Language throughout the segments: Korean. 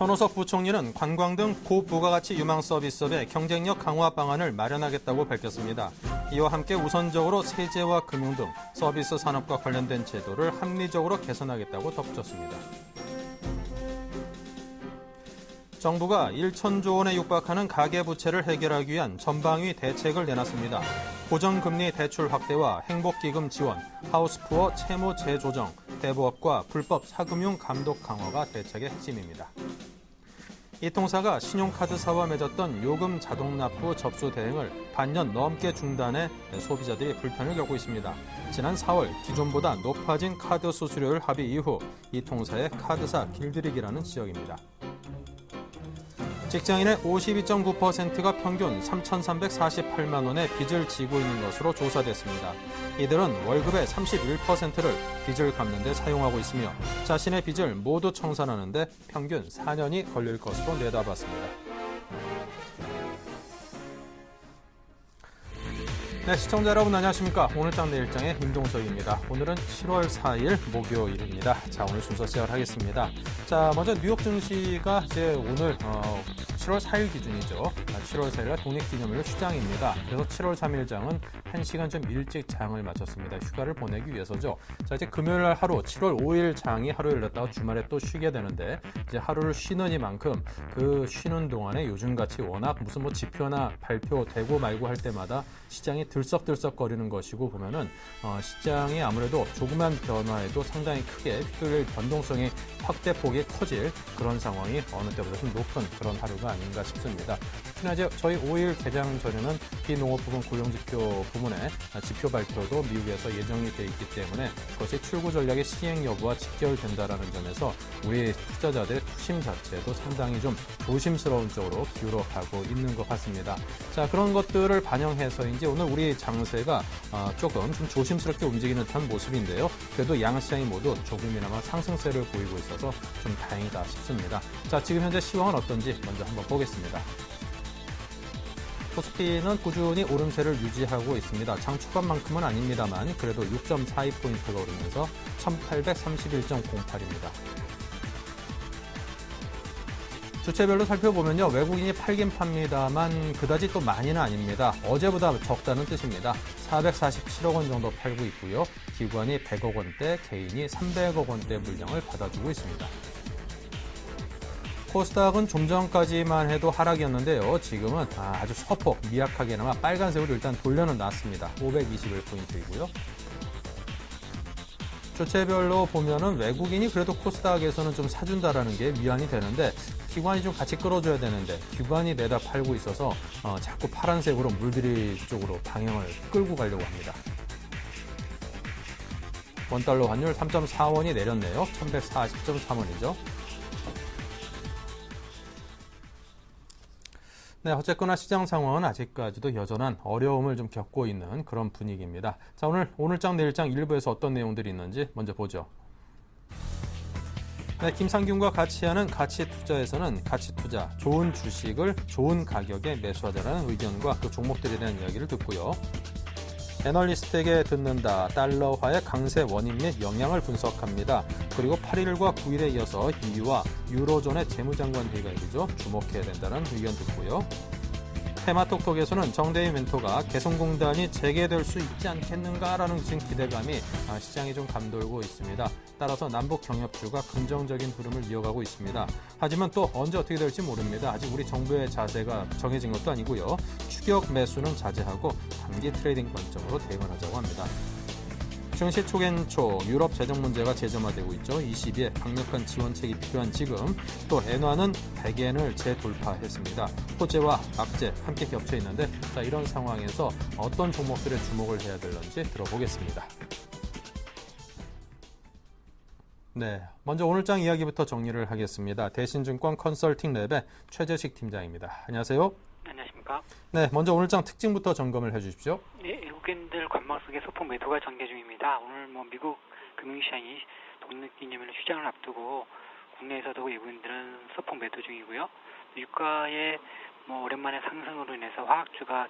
현오석 부총리는 관광 등 고부가가치 유망 서비스업의 경쟁력 강화 방안을 마련하겠다고 밝혔습니다. 이와 함께 우선적으로 세제와 금융 등 서비스 산업과 관련된 제도를 합리적으로 개선하겠다고 덧붙였습니다. 정부가 1천조 원에 육박하는 가계부채를 해결하기 위한 전방위 대책을 내놨습니다. 고정금리 대출 확대와 행복기금 지원, 하우스푸어 채무 재조정, 대부업과 불법 사금융 감독 강화가 대책의 핵심입니다. 이 통사가 신용카드사와 맺었던 요금 자동납부 접수 대행을 반년 넘게 중단해 소비자들이 불편을 겪고 있습니다. 지난 4월 기존보다 높아진 카드 수수료율 합의 이후 이 통사의 카드사 길들이기라는 지적입니다. 직장인의 52.9%가 평균 3,348만 원의 빚을 지고 있는 것으로 조사됐습니다. 이들은 월급의 31%를 빚을 갚는 데 사용하고 있으며 자신의 빚을 모두 청산하는 데 평균 4년이 걸릴 것으로 내다봤습니다. 네, 시청자 여러분 안녕하십니까. 오늘장 내일장의 임동석입니다. 오늘은 7월 4일 목요일입니다. 자, 오늘 순서 시작을 하겠습니다. 자, 먼저 뉴욕 증시가 이제 오늘 7월 4일 기준이죠. 7월 4일가 독립기념일 휴장입니다. 그래서 7월 3일장은 1시간 좀 일찍 장을 마쳤습니다. 휴가를 보내기 위해서죠. 자, 이제 금요일 날 하루 7월 5일 장이 하루 열렸다가 주말에 또 쉬게 되는데 이제 하루를 쉬는 이만큼 그 쉬는 동안에 요즘같이 워낙 무슨 뭐 지표나 발표되고 말고 할 때마다 시장이 들썩들썩거리는 것이고 보면은 시장이 아무래도 조그만 변화에도 상당히 크게 휘둘릴 변동성이 확대폭이 커질 그런 상황이 어느 때보다 좀 높은 그런 하루가 아닌가 싶습니다. 특히나 이제 저희 5일 개장 전에는 비농업 부분 고용지표 부문의 지표 발표도 미국에서 예정이 돼 있기 때문에 그것이 출구 전략의 시행 여부와 직결된다라는 점에서 우리 투자자들의 투심 자체도 상당히 좀 조심스러운 쪽으로 기울어 가고 있는 것 같습니다. 자, 그런 것들을 반영해서인지 오늘 우리 장세가 조금 좀 조심스럽게 움직이는 듯한 모습인데요. 그래도 양시장이 모두 조금이나마 상승세를 보이고 있어서 좀 다행이다 싶습니다. 자, 지금 현재 시황은 어떤지 먼저 한번 보겠습니다. 코스피는 꾸준히 오름세를 유지하고 있습니다. 장 초반만큼은 아닙니다만 그래도 6.42포인트가 오르면서 1831.08입니다. 주체별로 살펴보면요. 외국인이 팔긴 팝니다만 그다지 또 많이는 아닙니다. 어제보다 적다는 뜻입니다. 447억 원 정도 팔고 있고요. 기관이 100억 원대, 개인이 300억 원대 물량을 받아주고 있습니다. 코스닥은 좀 전까지만 해도 하락이었는데요. 지금은 아주 소폭 미약하게나마 빨간색으로 일단 돌려는 놨습니다. 521포인트이고요. 주체별로 보면은 외국인이 그래도 코스닥에서는 좀 사준다라는 게 위안이 되는데 기관이 좀 같이 끌어줘야 되는데 기관이 내다 팔고 있어서 자꾸 파란색으로 물들이 쪽으로 방향을 끌고 가려고 합니다. 원달러 환율 3.4원이 내렸네요. 1140.3원이죠. 네, 어쨌거나 시장 상황은 아직까지도 여전한 어려움을 좀 겪고 있는 그런 분위기입니다. 자, 오늘장 내일장 일부에서 어떤 내용들이 있는지 먼저 보죠. 네, 김상균과 같이 하는 가치 투자에서는 가치 투자, 좋은 주식을 좋은 가격에 매수하자라는 의견과 그 종목들에 대한 이야기를 듣고요. 애널리스트에게 듣는다. 달러화의 강세 원인 및 영향을 분석합니다. 그리고 8일과 9일에 이어서 EU와 유로존의 재무장관 회의가 열리죠. 주목해야 된다는 의견 듣고요. 테마톡톡에서는 정대희 멘토가 개성공단이 재개될 수 있지 않겠는가라는 지금 기대감이 시장에 좀 감돌고 있습니다. 따라서 남북 경협주가 긍정적인 흐름을 이어가고 있습니다. 하지만 또 언제 어떻게 될지 모릅니다. 아직 우리 정부의 자세가 정해진 것도 아니고요. 추격 매수는 자제하고 단기 트레이딩 관점으로 대응을 하자고 합니다. 증시 초겐초 유럽 재정 문제가 재점화되고 있죠. 22에 강력한 지원책이 필요한 지금 또 엔화는 100엔을 재돌파했습니다. 호재와 악재 함께 겹쳐 있는데 자, 이런 상황에서 어떤 종목들에 주목을 해야 될런지 들어보겠습니다. 네, 먼저 오늘장 이야기부터 정리를 하겠습니다. 대신증권 컨설팅랩의 최재식 팀장입니다. 안녕하세요. 안녕하십니까. 네, 먼저 오늘장 특징부터 점검을 해주십시오. 네, 외국인들 관망 속에 소폭 매도가 전개 중입니다. 오늘 미국 금융시장이 독립기념일 휴장을 앞두고 국내에서도 외국인들은 소폭 매도 중이고요. 유가의 오랜만에 상승으로 인해서 화학주가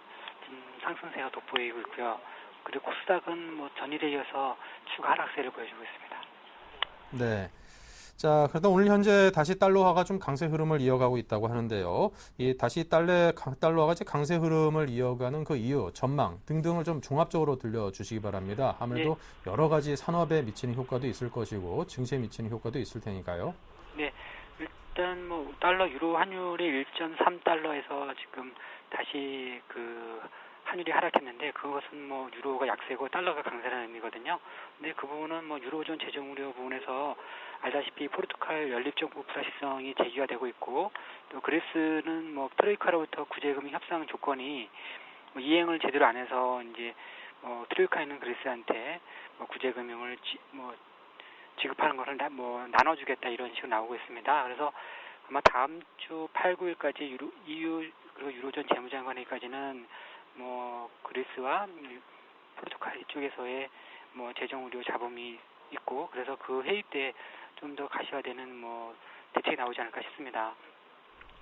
상승세가 돋보이고 있고요. 그리고 코스닥은 전일에 이어서 추가 하락세를 보여주고 있습니다. 네. 자, 그러다 오늘 현재 다시 달러화가 좀 강세 흐름을 이어가고 있다고 하는데요. 이 다시 달러화가 이제 강세 흐름을 이어가는 그 이유, 전망 등등을 좀 종합적으로 들려주시기 바랍니다. 네, 아무래도 여러 가지 산업에 미치는 효과도 있을 것이고 증시에 미치는 효과도 있을 테니까요. 네. 일단 뭐 달러 유로 환율이 1.3달러에서 지금 다시 그 환율이 하락했는데 그것은 뭐 유로가 약세고 달러가 강세라는 의미거든요. 근데 그 부분은 뭐 유로존 재정 우려 부분에서 알다시피 포르투갈 연립정부 불확실성이 제기가 되고 있고 또 그리스는 뭐 트로이카로부터 구제금융 협상 조건이 뭐 이행을 제대로 안 해서 이제 트로이카 있는 그리스한테 뭐 구제금융을 지급하는 것을 뭐 나눠주겠다 이런 식으로 나오고 있습니다. 그래서 아마 다음 주 8, 9일까지 EU 그리고 유로존 재무장관 회의까지는 뭐 그리스와 포르투갈 이쪽에서의 뭐 재정 우려 잡음이 있고 그래서 그 회의 때 좀 더 가시화되는 뭐 대책이 나오지 않을까 싶습니다.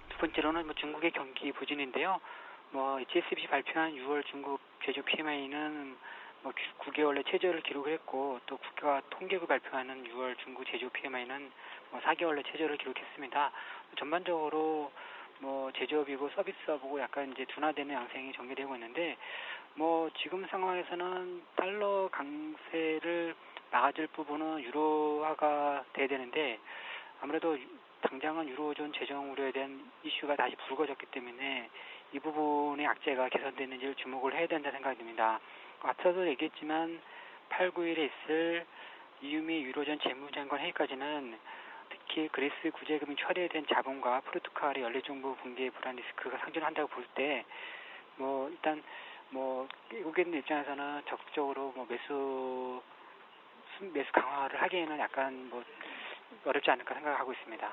두 번째로는 뭐 중국의 경기 부진인데요. 뭐 HSBC 발표한 6월 중국 제조 PMI는 뭐 9개월 내 최저를 기록했고 또 국가 통계국 발표하는 6월 중국 제조 PMI는 뭐 4개월 내 최저를 기록했습니다. 전반적으로 뭐 제조업이고 서비스업이고 약간 이제 둔화되는 양상이 전개되고 있는데 뭐 지금 상황에서는 달러 강세를 막아줄 부분은 유로화가 돼야 되는데 아무래도 당장은 유로존 재정 우려에 대한 이슈가 다시 불거졌기 때문에 이 부분의 악재가 개선되는지를 주목을 해야 된다 생각이 듭니다. 앞서도 얘기했지만 8, 9일에 있을 EU 및 유로존 재무장관 회의까지는 특히 그리스 구제금융 처리에 대한 자본과 포르투갈의 연립정부 붕괴 불안 리스크가 상존한다고 볼 때 뭐 일단 뭐 외국인 입장에서는 적극적으로 뭐 매수 강화를 하기에는 약간 뭐 어렵지 않을까 생각하고 있습니다.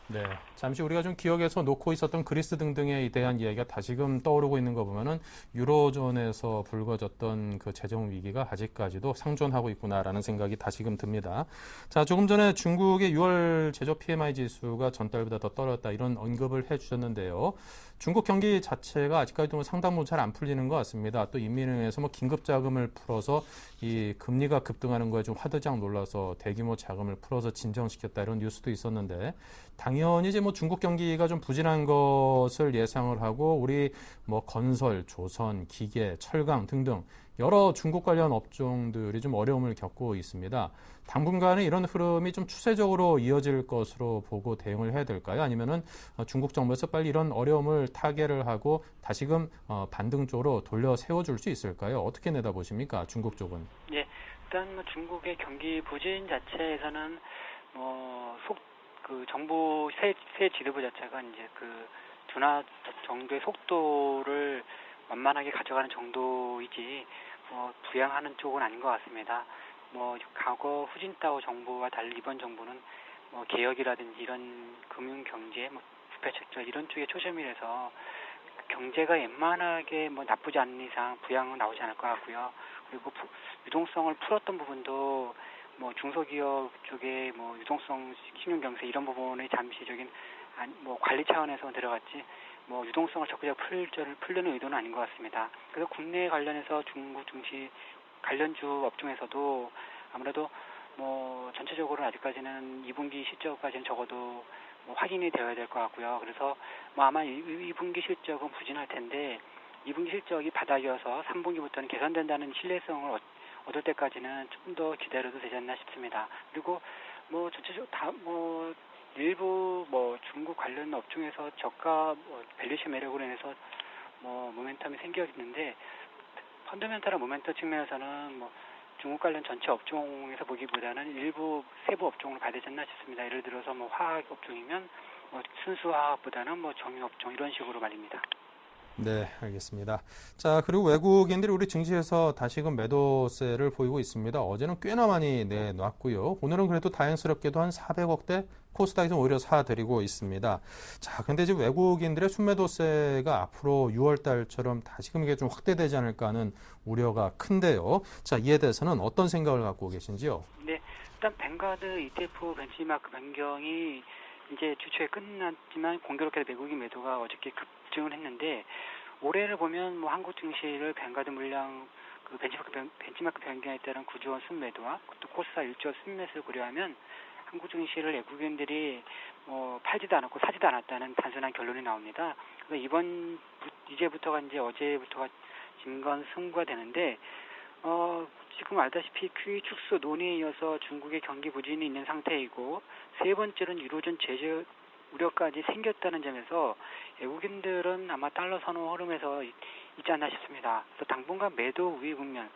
네, 잠시 우리가 좀 기억에서 놓고 있었던 그리스 등등에 대한 이야기가 다시금 떠오르고 있는 거 보면은 유로존에서 불거졌던 그 재정 위기가 아직까지도 상존하고 있구나라는 생각이 다시금 듭니다. 자, 조금 전에 중국의 6월 제조 PMI 지수가 전달보다 더 떨어졌다 이런 언급을 해주셨는데요. 중국 경기 자체가 아직까지도 뭐 상당 부분 잘 안 풀리는 것 같습니다. 또 인민은행에서 뭐 긴급 자금을 풀어서 이 금리가 급등하는 거에 좀 화들짝 놀라서 대규모 자금을 풀어서 진정시켰다 이런 뉴스도 있었는데 당연히 이제 뭐 중국 경기가 좀 부진한 것을 예상을 하고 우리 뭐 건설, 조선, 기계, 철강 등등 여러 중국 관련 업종들이 좀 어려움을 겪고 있습니다. 당분간은 이런 흐름이 좀 추세적으로 이어질 것으로 보고 대응을 해야 될까요? 아니면은 중국 정부에서 빨리 이런 어려움을 타개를 하고 다시금 반등 쪽으로 돌려 세워줄 수 있을까요? 어떻게 내다보십니까? 중국 쪽은? 예, 일단 뭐 중국의 경기 부진 자체에서는 그 정부 새 지도부 자체가 이제 그 둔화 정도의 속도를 완만하게 가져가는 정도이지 부양하는 쪽은 아닌 것 같습니다. 뭐 과거 후진타오 정부와 달리 이번 정부는 뭐 개혁이라든지 이런 금융 경제, 뭐 부패 척결 이런 쪽에 초점이 돼서 경제가 웬만하게 뭐 나쁘지 않은 이상 부양은 나오지 않을 것 같고요. 그리고 유동성을 풀었던 부분도 뭐 중소기업 쪽에 뭐 유동성 신용 경세 이런 부분의 잠시적인 뭐 관리 차원에서 들어갔지 뭐 유동성을 적극적으로 풀려는 의도는 아닌 것 같습니다. 그래서 국내 관련해서 중국 증시 관련주 업종에서도 아무래도 뭐 전체적으로 아직까지는 2분기 실적까지는 적어도 뭐 확인이 되어야 될 것 같고요. 그래서 뭐 아마 2분기 실적은 부진할 텐데 2분기 실적이 바닥이어서 3분기부터는 개선된다는 신뢰성을 얻을 때까지는 좀 더 기다려도 되지 않나 싶습니다. 그리고 뭐 전체적으로 뭐 일부 뭐 중국 관련 업종에서 저가 밸류션 매력으로 인해서 뭐 모멘텀이 생겨 있는데 펀더멘탈한 모멘텀 측면에서는 뭐 중국 관련 전체 업종에서 보기보다는 일부 세부 업종으로 봐야 되지 않나 싶습니다. 예를 들어서 뭐 화학 업종이면 뭐 순수 화학보다는 뭐 정유 업종 이런 식으로 말입니다. 네, 알겠습니다. 자, 그리고 외국인들이 우리 증시에서 다시금 매도세를 보이고 있습니다. 어제는 꽤나 많이 내놨고요. 오늘은 그래도 다행스럽게도 한 400억대 코스닥에서 오히려 사들이고 있습니다. 자, 근데 지금 외국인들의 순매도세가 앞으로 6월 달처럼 다시금 이게 좀 확대되지 않을까 하는 우려가 큰데요. 자, 이에 대해서는 어떤 생각을 갖고 계신지요? 네, 일단 뱅가드 ETF 벤치마크 변경이 이제 주초에 끝났지만 공교롭게도 외국인 매도가 어저께 급증을 했는데 올해를 보면 뭐 한국 증시를 뱅가드 물량 그 벤치마크 변경에 따른 9조 원 순매도와 또 코스닥 1조 순매수를 고려하면 한국 증시를 외국인들이 팔지도 않았고 사지도 않았다는 단순한 결론이 나옵니다. 그래서 이제부터가 이제 어제부터가 진검승부가 되는데 지금 알다시피 QE 축소 논의에 이어서 중국의 경기 부진이 있는 상태이고 세 번째로는 유로존 제재 우려까지 생겼다는 점에서 외국인들은 아마 달러 선호 흐름에서 있지 않나 싶습니다. 그래서 당분간 매도 우위 국면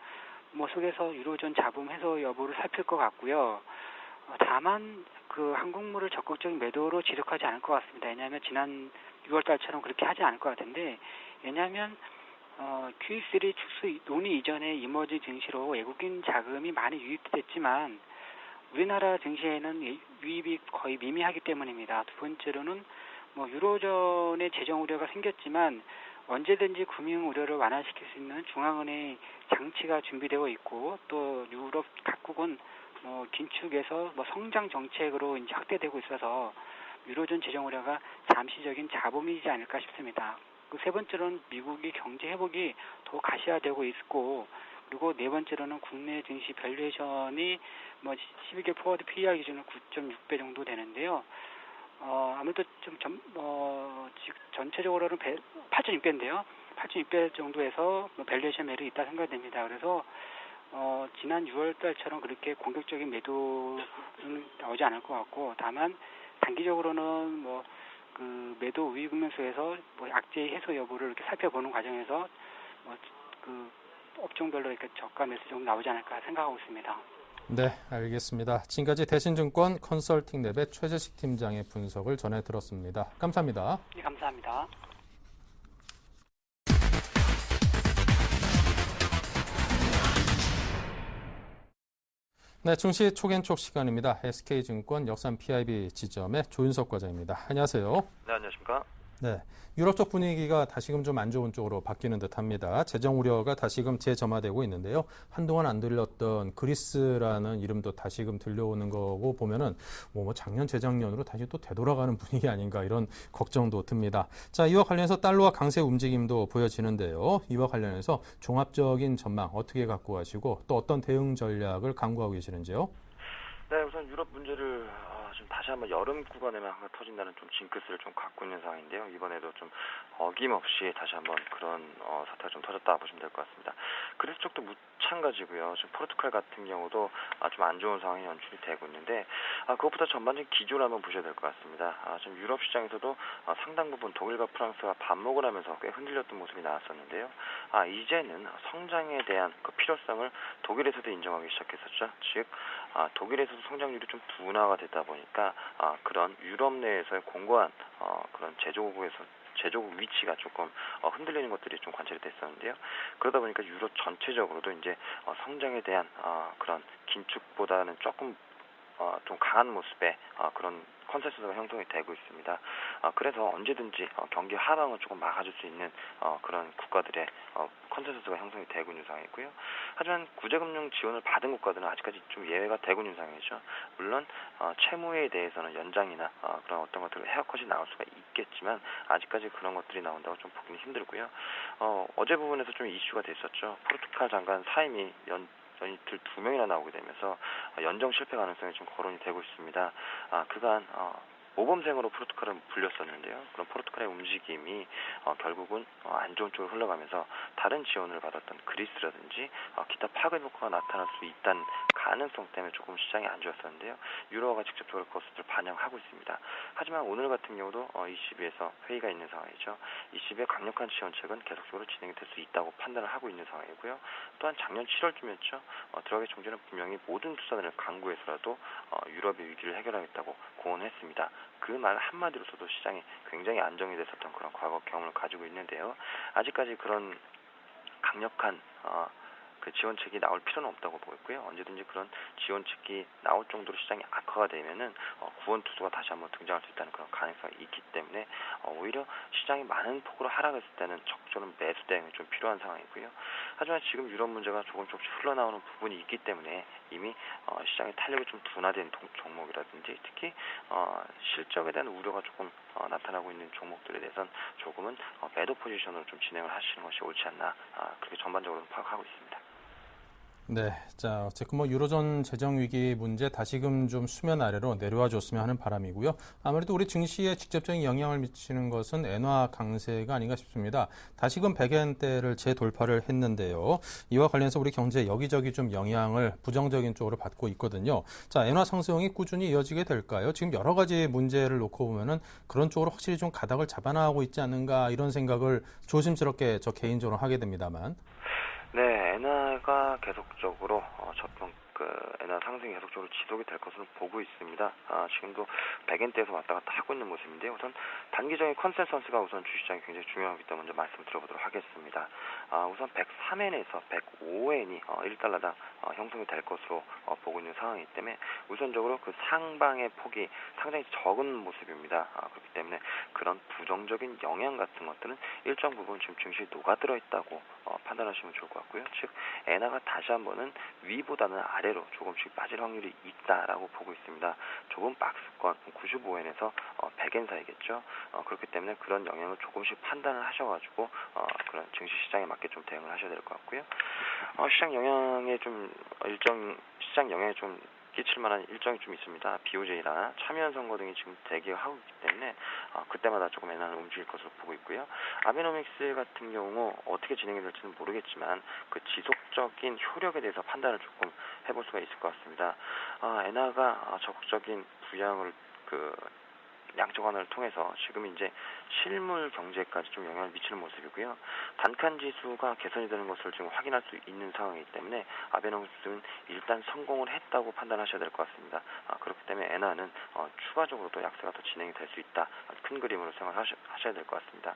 속에서 유로존 잡음 해소 여부를 살필 것 같고요. 다만 그 한국물을 적극적인 매도로 지속하지 않을 것 같습니다. 왜냐하면 지난 6월 달처럼 그렇게 하지 않을 것 같은데 왜냐하면 QE3 축소 논의 이전에 이머징 증시로 외국인 자금이 많이 유입됐지만 우리나라 증시에는 유입이 거의 미미하기 때문입니다. 두 번째로는 유로존의 재정 우려가 생겼지만 언제든지 금융 우려를 완화시킬 수 있는 중앙은행 장치가 준비되어 있고 또 유럽 각국은 긴축에서 성장 정책으로 이제 확대되고 있어서 유로존 재정 우려가 잠시적인 잡음이지 않을까 싶습니다. 세 번째로는 미국의 경제 회복이 더 가시화되고 있고 그리고 네 번째로는 국내 증시 밸류에이션이 12개월 포워드 PER 기준으로 9.6배 정도 되는데요. 아무래도 전체적으로는 8.6배인데요. 8.6배 정도에서 밸류에이션 매력이 있다 생각됩니다. 그래서 지난 6월 달처럼 그렇게 공격적인 매도는 나오지 않을 것 같고 다만 단기적으로는 그 매도 우위 국면 속에서 악재 해소 여부를 이렇게 살펴보는 과정에서 그 업종별로 이렇게 저가 매수 정도 나오지 않을까 생각하고 있습니다. 네, 알겠습니다. 지금까지 대신증권 컨설팅랩의 최재식 팀장의 분석을 전해 들었습니다. 감사합니다. 네, 감사합니다. 네, 증시 촉앤촉 시간입니다. SK증권 역산 PIB 지점의 조윤석 과장입니다. 안녕하세요. 네, 안녕하십니까. 네, 유럽 쪽 분위기가 다시금 좀 안 좋은 쪽으로 바뀌는 듯합니다. 재정 우려가 다시금 재점화되고 있는데요. 한동안 안 들렸던 그리스라는 이름도 다시금 들려오는 거고 보면은 작년 재작년으로 다시 또 되돌아가는 분위기 아닌가 이런 걱정도 듭니다. 자, 이와 관련해서 달러와 강세 움직임도 보여지는데요. 이와 관련해서 종합적인 전망 어떻게 갖고 가시고 또 어떤 대응 전략을 강구하고 계시는지요? 네, 우선 유럽 문제를 좀 다시 한번 여름 구간에만 터진다는 좀 징크스를 좀 갖고 있는 상황인데요. 이번에도 좀 어김없이 다시 한번 그런 사태가 좀 터졌다 보시면 될 것 같습니다. 그리스 쪽도 마찬가지고요. 지금 포르투갈 같은 경우도 좀 안 좋은 상황이 연출이 되고 있는데 그것보다 전반적인 기조를 한번 보셔야 될 것 같습니다. 지금 유럽 시장에서도 상당 부분 독일과 프랑스가 반목을 하면서 꽤 흔들렸던 모습이 나왔었는데요. 이제는 성장에 대한 그 필요성을 독일에서도 인정하기 시작했었죠. 즉 독일에서도 성장률이 좀 둔화가 되다 보니까 그런 유럽 내에서의 공고한 그런 제조국 위치가 조금 흔들리는 것들이 좀 관찰이 됐었는데요. 그러다 보니까 유럽 전체적으로도 이제 성장에 대한 그런 긴축보다는 조금 좀 강한 모습의 그런 컨센서스가 형성이 되고 있습니다. 그래서 언제든지 경기 하방을 조금 막아줄 수 있는 그런 국가들의 컨센서스가 형성이 되고 있는 상황이고요. 하지만 구제금융 지원을 받은 국가들은 아직까지 좀 예외가 되고 있는 상황이죠. 물론 채무에 대해서는 연장이나 그런 어떤 것들 헤어컷이 나올 수가 있겠지만 아직까지 그런 것들이 나온다고 좀 보기는 힘들고요. 어제 부분에서 좀 이슈가 됐었죠. 포르투갈 장관 사임이 연이틀 2명이나 나오게 되면서 연정 실패 가능성이 좀 거론이 되고 있습니다. 그간 모범생으로 포르투갈을 불렸었는데요. 그런 포르투갈의 움직임이 결국은 안 좋은 쪽으로 흘러가면서 다른 지원을 받았던 그리스라든지 기타 파괴 효과가 나타날 수 있다는 가능성 때문에 조금 시장이 안 좋았었는데요. 유로화가 직접적으로 그것을 반영하고 있습니다. 하지만 오늘 같은 경우도 ECB에서 회의가 있는 상황이죠. ECB의 강력한 지원책은 계속적으로 진행이 될 수 있다고 판단을 하고 있는 상황이고요. 또한 작년 7월쯤이었죠. 들어가기 전에는 분명히 모든 투자단을 강구해서라도 유럽의 위기를 해결하겠다고 공언했습니다. 그 말 한마디로서도 시장이 굉장히 안정이 됐었던 그런 과거 경험을 가지고 있는데요. 아직까지 그런 강력한 그 지원책이 나올 필요는 없다고 보고 있고요. 언제든지 그런 지원책이 나올 정도로 시장이 악화가 되면은 구원 투수가 다시 한번 등장할 수 있다는 그런 가능성이 있기 때문에 오히려 시장이 많은 폭으로 하락했을 때는 적절한 매수 대응이 좀 필요한 상황이고요. 하지만 지금 유럽 문제가 조금씩 흘러나오는 부분이 있기 때문에 이미 시장의 탄력이 좀 둔화된 종목이라든지 특히 실적에 대한 우려가 조금 나타나고 있는 종목들에 대해서는 조금은 매도 포지션으로 좀 진행을 하시는 것이 옳지 않나 그렇게 전반적으로 파악하고 있습니다. 네, 자, 어쨌든 뭐 유로존 재정 위기 문제 다시금 좀 수면 아래로 내려와 줬으면 하는 바람이고요. 아무래도 우리 증시에 직접적인 영향을 미치는 것은 엔화 강세가 아닌가 싶습니다. 다시금 100엔대를 재돌파를 했는데요. 이와 관련해서 우리 경제에 여기저기 좀 영향을 부정적인 쪽으로 받고 있거든요. 자, 엔화 상승이 꾸준히 이어지게 될까요? 지금 여러 가지 문제를 놓고 보면은 그런 쪽으로 확실히 좀 가닥을 잡아나가고 있지 않는가 이런 생각을 조심스럽게 저 개인적으로 하게 됩니다만. 네, 엔화가 계속적으로 엔화 상승이 계속적으로 지속이 될 것으로 보고 있습니다. 지금도 100엔대에서 왔다 갔다 하고 있는 모습인데요. 우선 단기적인 컨센서스가 우선 주시장이 굉장히 중요하기 때문에 먼저 말씀드려보도록 하겠습니다. 우선 103엔에서 105엔이 1달러당 형성이 될 것으로 보고 있는 상황이기 때문에 우선적으로 그 상방의 폭이 상당히 적은 모습입니다. 그렇기 때문에 그런 부정적인 영향 같은 것들은 일정 부분 지금 증시에 녹아들어 있다고 판단하시면 좋을 것 같고요. 즉 엔화가 다시 한번은 위보다는 아래로 조금씩 빠질 확률이 있다라고 보고 있습니다. 좁은 박스권 95엔에서 100엔 사이겠죠. 그렇기 때문에 그런 영향을 조금씩 판단을 하셔가지고 그런 증시 시장에 맞게 좀 대응을 하셔야 될 것 같고요. 시장 영향에 좀 끼칠 만한 일정이 좀 있습니다. BOJ나 참여연 선거 등이 지금 대기하고 있기 때문에 그때마다 조금 엔화는 움직일 것으로 보고 있고요. 아베노믹스 같은 경우 어떻게 진행이 될지는 모르겠지만 그 지속적인 효력에 대해서 판단을 조금 해볼 수가 있을 것 같습니다. 엔화가 적극적인 부양을 양적 완화를 통해서 지금 이제 실물 경제까지 좀 영향을 미치는 모습이고요. 단칸 지수가 개선이 되는 것을 지금 확인할 수 있는 상황이기 때문에 아베노믹스는 일단 성공을 했다고 판단하셔야 될 것 같습니다. 그렇기 때문에 엔화는 추가적으로도 약세가 더 진행이 될 수 있다. 큰 그림으로 생각하셔야 될 것 같습니다.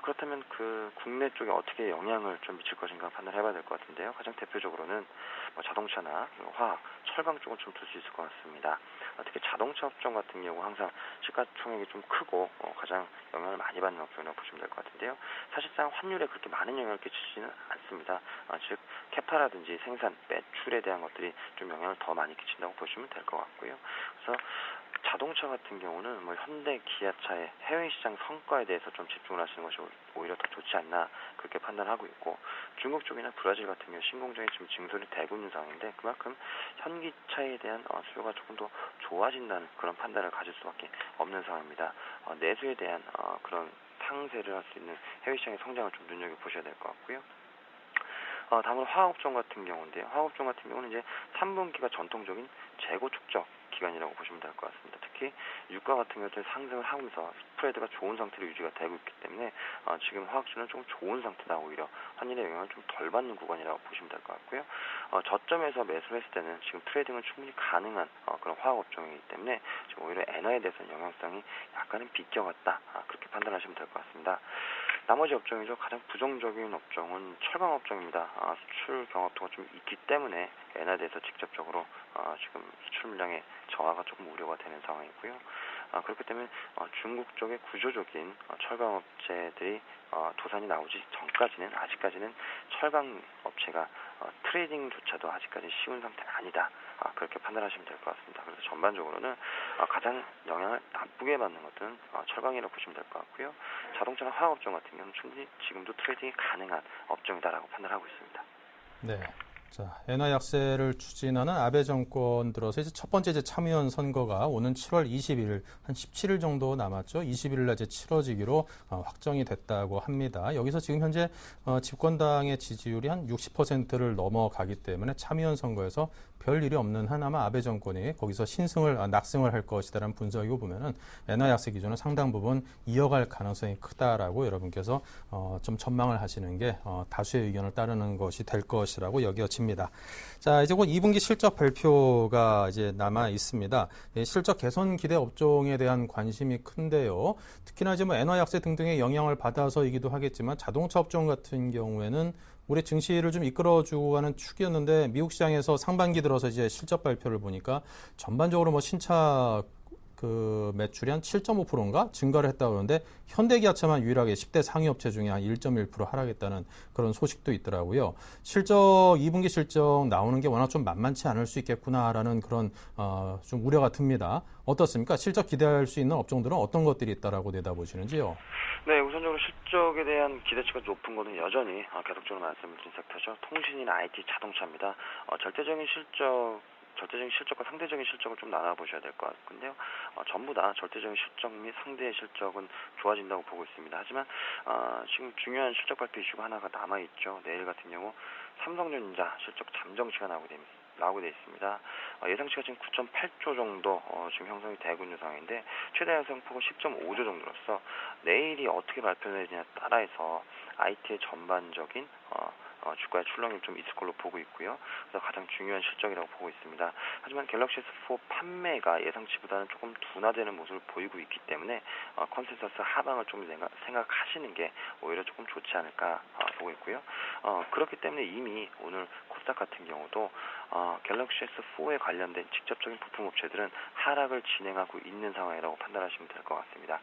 그렇다면 그 국내 쪽에 어떻게 영향을 좀 미칠 것인가 판단해봐야 될 것 같은데요. 가장 대표적으로는 자동차나 화학, 철강 쪽을 좀 둘 수 있을 것 같습니다. 특히 자동차 업종 같은 경우 항상 시가총액이 좀 크고 가장 영향을 많이 받는 업종이라고 보시면 될 것 같은데요. 사실상 환율에 그렇게 많은 영향을 끼치지는 않습니다. 즉 캐파라든지 생산, 매출에 대한 것들이 좀 영향을 더 많이 끼친다고 보시면 될 것 같고요. 그래서 자동차 같은 경우는 현대, 기아차의 해외 시장 성과에 대해서 좀 집중을 하시는 것이 오히려 더 좋지 않나 그렇게 판단하고 있고, 중국 쪽이나 브라질 같은 경우 신공장이 지금 증설이 되고 있는 상황인데 그만큼 현기차에 대한 수요가 조금 더 좋아진다는 그런 판단을 가질 수밖에 없는 상황입니다. 내수에 대한 그런 상세를 할 수 있는 해외 시장의 성장을 좀 눈여겨보셔야 될 것 같고요. 다음은 화학업종 같은 경우인데요. 화학업종 같은 경우는 이제 3분기가 전통적인 재고 축적 기간이라고 보시면 될 것 같습니다. 특히 유가 같은 경우는 상승을 하면서 스프레드가 좋은 상태로 유지가 되고 있기 때문에 지금 화학주는 좀 좋은 상태다. 오히려 환율의 영향을 좀 덜 받는 구간이라고 보시면 될 것 같고요. 저점에서 매수를 했을 때는 지금 트레이딩은 충분히 가능한 그런 화학업종이기 때문에 지금 오히려 엔화에 대해서는 영향성이 약간은 비껴갔다. 그렇게 판단하시면 될 것 같습니다. 나머지 업종이죠. 가장 부정적인 업종은 철강 업종입니다. 수출 경합도가 좀 있기 때문에 엔화에 대해서 직접적으로 지금 수출 물량의 저하가 조금 우려가 되는 상황이고요. 그렇기 때문에 중국 쪽의 구조적인 철강 업체들이 도산이 나오지 전까지는 아직까지는 철강 업체가 트레이딩조차도 아직까지 쉬운 상태는 아니다. 그렇게 판단하시면 될 것 같습니다. 그래서 전반적으로는 가장 영향을 나쁘게 받는 것들은 철강이라고 보시면 될 것 같고요. 자동차나 화학업종 같은 경우는 충분히 지금도 트레이딩이 가능한 업종이다라고 판단하고 있습니다. 네. 자, 엔화 약세를 추진하는 아베 정권 들어서 이제 첫 번째 참의원 선거가 오는 7월 20일, 한 17일 정도 남았죠. 20일 날 이제 치러지기로 확정이 됐다고 합니다. 여기서 지금 현재 집권당의 지지율이 한 60%를 넘어가기 때문에 참의원 선거에서 별 일이 없는 한 아마 아베 정권이 거기서 낙승을 할 것이다라는 분석이고 보면은 엔화 약세 기조는 상당 부분 이어갈 가능성이 크다라고 여러분께서 좀 전망을 하시는 게 다수의 의견을 따르는 것이 될 것이라고 여겨집니다. 자, 이제 곧 2분기 실적 발표가 이제 남아 있습니다. 실적 개선 기대 업종에 대한 관심이 큰데요. 특히나 이제 엔화 약세 등등의 영향을 받아서이기도 하겠지만 자동차 업종 같은 경우에는 우리 증시를 좀 이끌어주고 가는 축이었는데 미국 시장에서 상반기 들어서 이제 실적 발표를 보니까 전반적으로 신차 그 매출이 한 7.5%인가 증가를 했다고 하는데 현대기아차만 유일하게 10대 상위 업체 중에 한 1.1% 하락했다는 그런 소식도 있더라고요. 실적 2분기 실적 나오는 게 워낙 좀 만만치 않을 수 있겠구나라는 그런 좀 우려가 듭니다. 어떻습니까? 실적 기대할 수 있는 업종들은 어떤 것들이 있다라고 내다보시는지요? 네, 우선적으로 실적에 대한 기대치가 높은 것은 여전히 계속적으로 말씀을 드린 섹터죠. 통신이나 IT, 자동차입니다. 절대적인 실적과 상대적인 실적을 좀 나눠보셔야 될 것 같은데요. 전부 다 절대적인 실적 및 상대의 실적은 좋아진다고 보고 있습니다. 하지만 지금 중요한 실적 발표 이슈가 하나가 남아있죠. 내일 같은 경우 삼성전자 실적 잠정치가 나오게 돼 있습니다. 예상치가 지금 9.8조 정도 지금 형성이 되고 있는 상황인데 최대 양상폭은 10.5조 정도로서 내일이 어떻게 발표되느냐에 따라서 IT의 전반적인 주가의 출렁임이 좀 있을 걸로 보고 있고요. 그래서 가장 중요한 실적이라고 보고 있습니다. 하지만 갤럭시 S4 판매가 예상치보다는 조금 둔화되는 모습을 보이고 있기 때문에 컨센서스 하방을 좀 생각하시는 게 오히려 조금 좋지 않을까 보고 있고요. 그렇기 때문에 이미 오늘 코스닥 같은 경우도 갤럭시 S4에 관련된 직접적인 부품 업체들은 하락을 진행하고 있는 상황이라고 판단하시면 될 것 같습니다.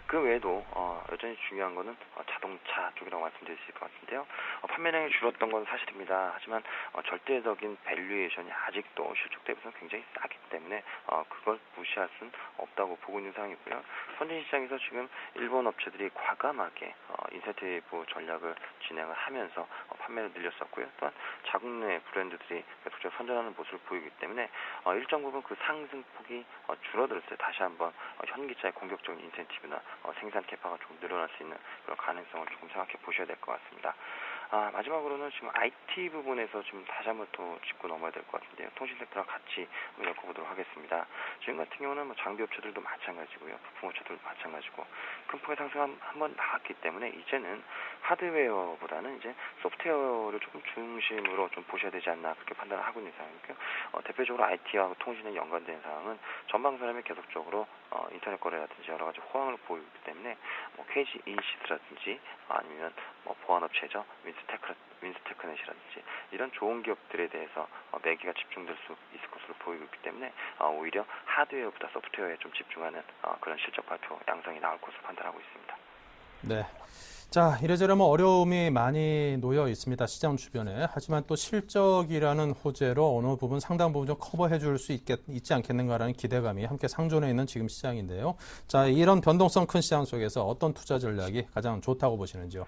그 외에도 여전히 중요한 거는 자동차 쪽이라고 말씀드릴 수 있을 것 같은데요. 판매량이 줄었던 건 사실입니다. 하지만 절대적인 밸류에이션이 아직도 실적 대비해서 굉장히 싸기 때문에 그걸 무시할 수는 없다고 보고 있는 상황이고요. 선진 시장에서 지금 일본 업체들이 과감하게 인센티브 전략을 진행을 하면서 판매를 늘렸었고요. 또한 자국 내 브랜드들이 계속적으로 선전하는 모습을 보이기 때문에 일정 부분 그 상승폭이 줄어들었을 때 다시 한번 현기차의 공격적인 인센티브나 생산 캐파가 좀 늘어날 수 있는 그런 가능성을 조금 생각해 보셔야 될 것 같습니다. 마지막으로는 지금 IT 부분에서 지금 다시 한번 또 짚고 넘어야 될 것 같은데요. 통신 섹터랑 같이 한번 엮어보도록 하겠습니다. 지금 같은 경우는 장비 업체들도 마찬가지고요. 부품 업체들도 마찬가지고 큰 폭의 상승 한번 나왔기 때문에 이제는 하드웨어보다는 이제 소프트웨어를 조금 중심으로 좀 보셔야 되지 않나 그렇게 판단을 하고 있는 상황이고요. 대표적으로 IT와 통신에 연관된 사항은 전방사람이 계속적으로 인터넷 거래라든지 여러 가지 호황을 보이기 때문에 KG 인시드라든지 아니면 보안업체죠. 윈스테크넷이라든지 이런 좋은 기업들에 대해서 매기가 집중될 수 있을 것으로 보이고 있기 때문에 오히려 하드웨어보다 소프트웨어에 좀 집중하는 그런 실적 발표 양상이 나올 것으로 판단하고 있습니다. 네. 자, 이래저래 어려움이 많이 놓여 있습니다. 시장 주변에. 하지만 또 실적이라는 호재로 어느 부분 상당 부분 좀 커버해 줄 수 있지 않겠는가라는 기대감이 함께 상존해 있는 지금 시장인데요. 자, 이런 변동성 큰 시장 속에서 어떤 투자 전략이 가장 좋다고 보시는지요?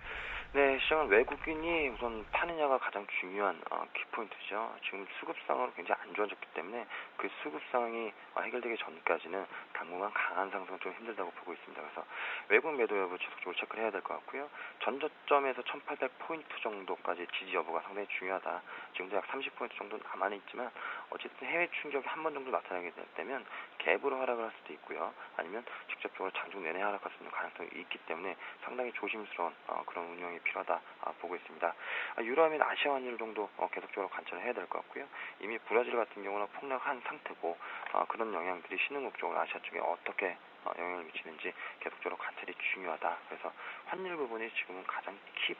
네, 시장은 외국인이 우선 파느냐가 가장 중요한 키포인트죠. 지금 수급상으로 굉장히 안 좋아졌기 때문에 그 수급상이 해결되기 전까지는 당분간 강한 상승은 좀 힘들다고 보고 있습니다. 그래서 외국 매도 여부 지속적으로 체크를 해야 될 것 같고요. 전저점에서 1800포인트 정도까지 지지 여부가 상당히 중요하다. 지금도 약 30포인트 정도 남아는 있지만 어쨌든 해외 충격이 한 번 정도 나타나게 되면 갭으로 하락을 할 수도 있고요. 아니면 직접적으로 장중 내내 하락할 수 있는 가능성이 있기 때문에 상당히 조심스러운 그런 운영이 필요하다 보고 있습니다. 유로 및 아시아 환율 정도 계속적으로 관찰을 해야 될 것 같고요. 이미 브라질 같은 경우는 폭락한 상태고 그런 영향들이 신흥국적으로 아시아 쪽에 어떻게 영향을 미치는지 계속적으로 관찰이 중요하다. 그래서 환율 부분이 지금은 가장 키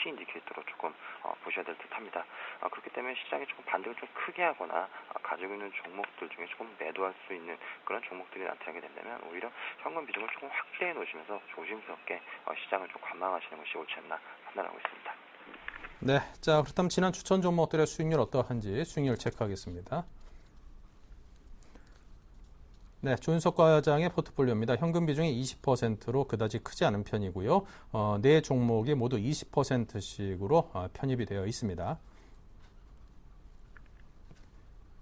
인디케이터로 조금 보셔야 될 듯합니다. 그렇기 때문에 시장이 조금 반등을 좀 크게 하거나 가지고 있는 종목들 중에 조금 매도할 수 있는 그런 종목들이 나타나게 된다면 오히려 현금 비중을 조금 확대해 놓으시면서 조심스럽게 시장을 좀 관망하시는 것이 옳지 않나 판단하고 있습니다. 네, 자 그렇다면 지난 추천 종목들의 수익률 어떠한지 수익률 체크하겠습니다. 네, 조윤석 과장의 포트폴리오입니다. 현금 비중이 20%로 그다지 크지 않은 편이고요. 네 종목이 모두 20%씩으로 편입이 되어 있습니다.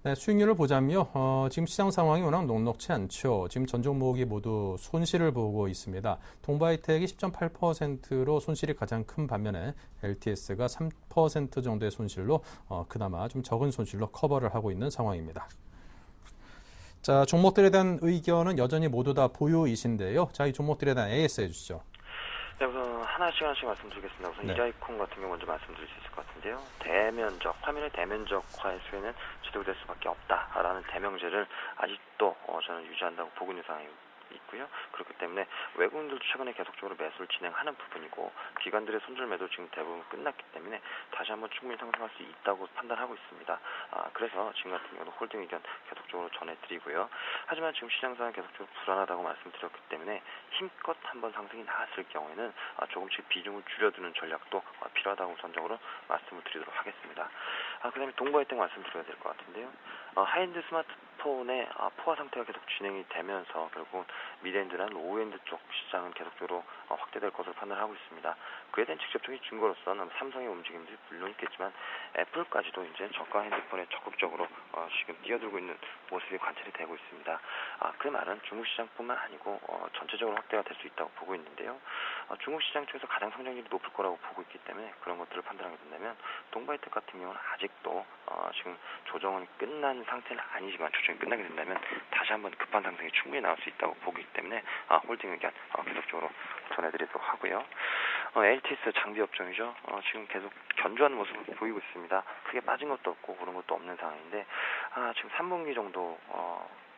네, 수익률을 보자면요. 지금 시장 상황이 워낙 녹록치 않죠. 지금 전 종목이 모두 손실을 보고 있습니다. 동바이텍이 10.8%로 손실이 가장 큰 반면에 LTS가 3% 정도의 손실로 그나마 좀 적은 손실로 커버를 하고 있는 상황입니다. 자, 종목들에 대한 의견은 여전히 모두 다 보유이신데요. 자, 이 종목들에 대한 AS 해주시죠. 네, 우선 하나씩 말씀드리겠습니다. 우선 이라이콘 같은 경우 먼저 말씀드릴 수 있을 것 같은데요. 화면의 대면적화의 수혜는 지속될 수밖에 없다라는 대명제를 아직도 저는 유지한다고 보고 있는 있고요. 그렇기 때문에 외국인들도 최근에 계속적으로 매수를 진행하는 부분이고 기관들의 손절 매도 지금 대부분 끝났기 때문에 다시 한번 충분히 상승할 수 있다고 판단하고 있습니다. 그래서 지금 같은 경우는 홀딩 의견 계속적으로 전해드리고요. 하지만 지금 시장 상황이 계속적으로 불안하다고 말씀드렸기 때문에 힘껏 한번 상승이 나왔을 경우에는 조금씩 비중을 줄여두는 전략도 필요하다고 우선적으로 말씀을 드리도록 하겠습니다. 그 다음에 동바이텍 말씀드려야 될 것 같은데요. 하이엔드 스마트폰의 포화 상태가 계속 진행이 되면서 결국 미드엔드나 로우엔드 쪽 시장은 계속적으로 확대될 것으로 판단하고 있습니다. 그에 대한 직접적인 증거로서는 삼성의 움직임들이 물론 있겠지만 애플까지도 이제 저가 핸드폰에 적극적으로 지금 뛰어들고 있는 모습이 관찰이 되고 있습니다. 그 말은 중국 시장뿐만 아니고 전체적으로 확대가 될 수 있다고 보고 있는데요. 중국 시장 쪽에서 가장 성장률이 높을 거라고 보고 있기 때문에 그런 것들을 판단하게 된다면 동바이텍 같은 경우는 아직도 지금 조정은 끝난 상태는 아니지만 조정이 끝나게 된다면 다시 한번 급한 상승이 충분히 나올 수 있다고 보기 때문에 홀딩 의견 계속적으로 전해드리도록 하고요. LTS 장비 업종이죠. 지금 계속 견조한 모습을 보이고 있습니다. 크게 빠진 것도 없고 그런 것도 없는 상황인데 지금 3분기 정도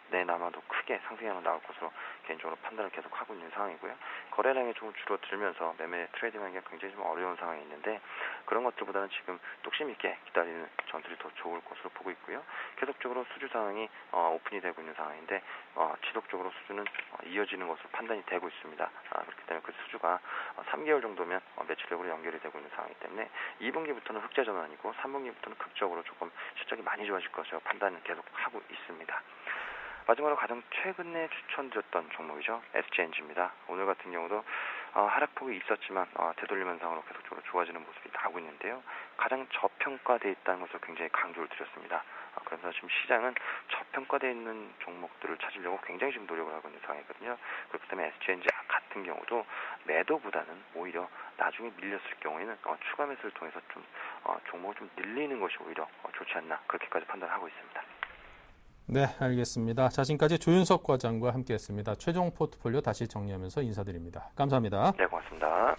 내남아도 크게 상승이 한번 나올 것으로 개인적으로 판단을 계속 하고 있는 상황이고요. 거래량이 조금 줄어들면서 매매 트레이딩하기가 굉장히 좀 어려운 상황이 있는데 그런 것들보다는 지금 뚝심 있게 기다리는 전투들이 더 좋을 것으로 보고 있고요. 계속적으로 수주 상황이 오픈이 되고 있는 상황인데 지속적으로 수주는 이어지는 것으로 판단이 되고 있습니다. 그렇기 때문에 그 수주가 3개월 정도면 매출력으로 연결이 되고 있는 상황이기 때문에 2분기부터는 흑자 전환이고 3분기부터는 극적으로 조금 실적이 많이 좋아질 것으로 판단을 계속 하고 있습니다. 마지막으로 가장 최근에 추천드렸던 종목이죠. SGNG입니다. 오늘 같은 경우도 하락폭이 있었지만 되돌림 현상으로 계속적으로 좋아지는 모습이 나오고 있는데요. 가장 저평가되어 있다는 것을 굉장히 강조를 드렸습니다. 그래서 지금 시장은 저평가되어 있는 종목들을 찾으려고 굉장히 지금 노력을 하고 있는 상황이거든요. 그렇기 때문에 SGNG 같은 경우도 매도보다는 오히려 나중에 밀렸을 경우에는 추가 매수를 통해서 좀 종목을 좀 늘리는 것이 오히려 좋지 않나 그렇게까지 판단하고 있습니다. 네, 알겠습니다. 자, 지금까지 조윤석 과장과 함께했습니다. 최종 포트폴리오 다시 정리하면서 인사드립니다. 감사합니다. 네, 고맙습니다.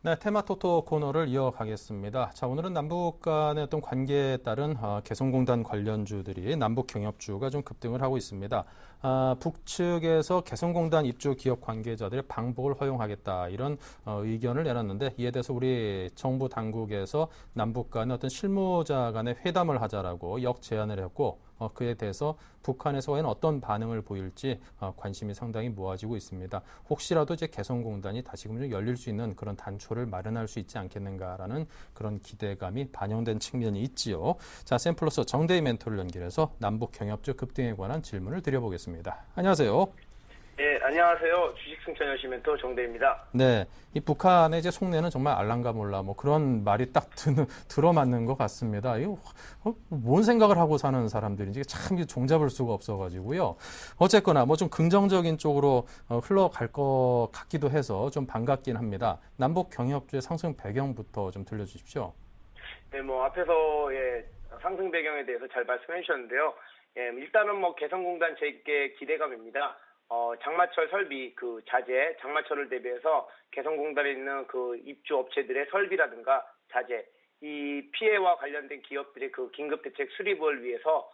네, 테마토토 코너를 이어가겠습니다. 자, 오늘은 남북 간의 어떤 관계에 따른 개성공단 관련주들이 남북 경협주가 좀 급등을 하고 있습니다. 북측에서 개성공단 입주 기업 관계자들의 방북을 허용하겠다 이런 의견을 내놨는데 이에 대해서 우리 정부 당국에서 남북 간의 어떤 실무자 간의 회담을 하자라고 역제안을 했고 그에 대해서 북한에서 과연 어떤 반응을 보일지 관심이 상당히 모아지고 있습니다. 혹시라도 이제 개성공단이 다시금 좀 열릴 수 있는 그런 단초를 마련할 수 있지 않겠는가라는 그런 기대감이 반영된 측면이 있지요. 자, 샘플러스 정대희 멘토를 연결해서 남북 경협주 급등에 관한 질문을 드려보겠습니다. 안녕하세요. 네, 안녕하세요. 주식승천여시 멘토 정대입니다. 네, 이 북한의 이제 속내는 정말 알랑가 몰라 뭐 그런 말이 딱 들어맞는 것 같습니다. 이거 뭔 생각을 하고 사는 사람들인지 참 종잡을 수가 없어가지고요. 어쨌거나 뭐 좀 긍정적인 쪽으로 흘러갈 것 같기도 해서 좀 반갑긴 합니다. 남북 경협주의 상승 배경부터 좀 들려주십시오. 네, 뭐 앞에서 상승 배경에 대해서 잘 말씀해 주셨는데요. 일단은 뭐 개성공단 제게 기대감입니다. 장마철 설비 그 자재, 장마철을 대비해서 개성공단에 있는 그 입주 업체들의 설비라든가 자재, 이 피해와 관련된 기업들의 그 긴급대책 수립을 위해서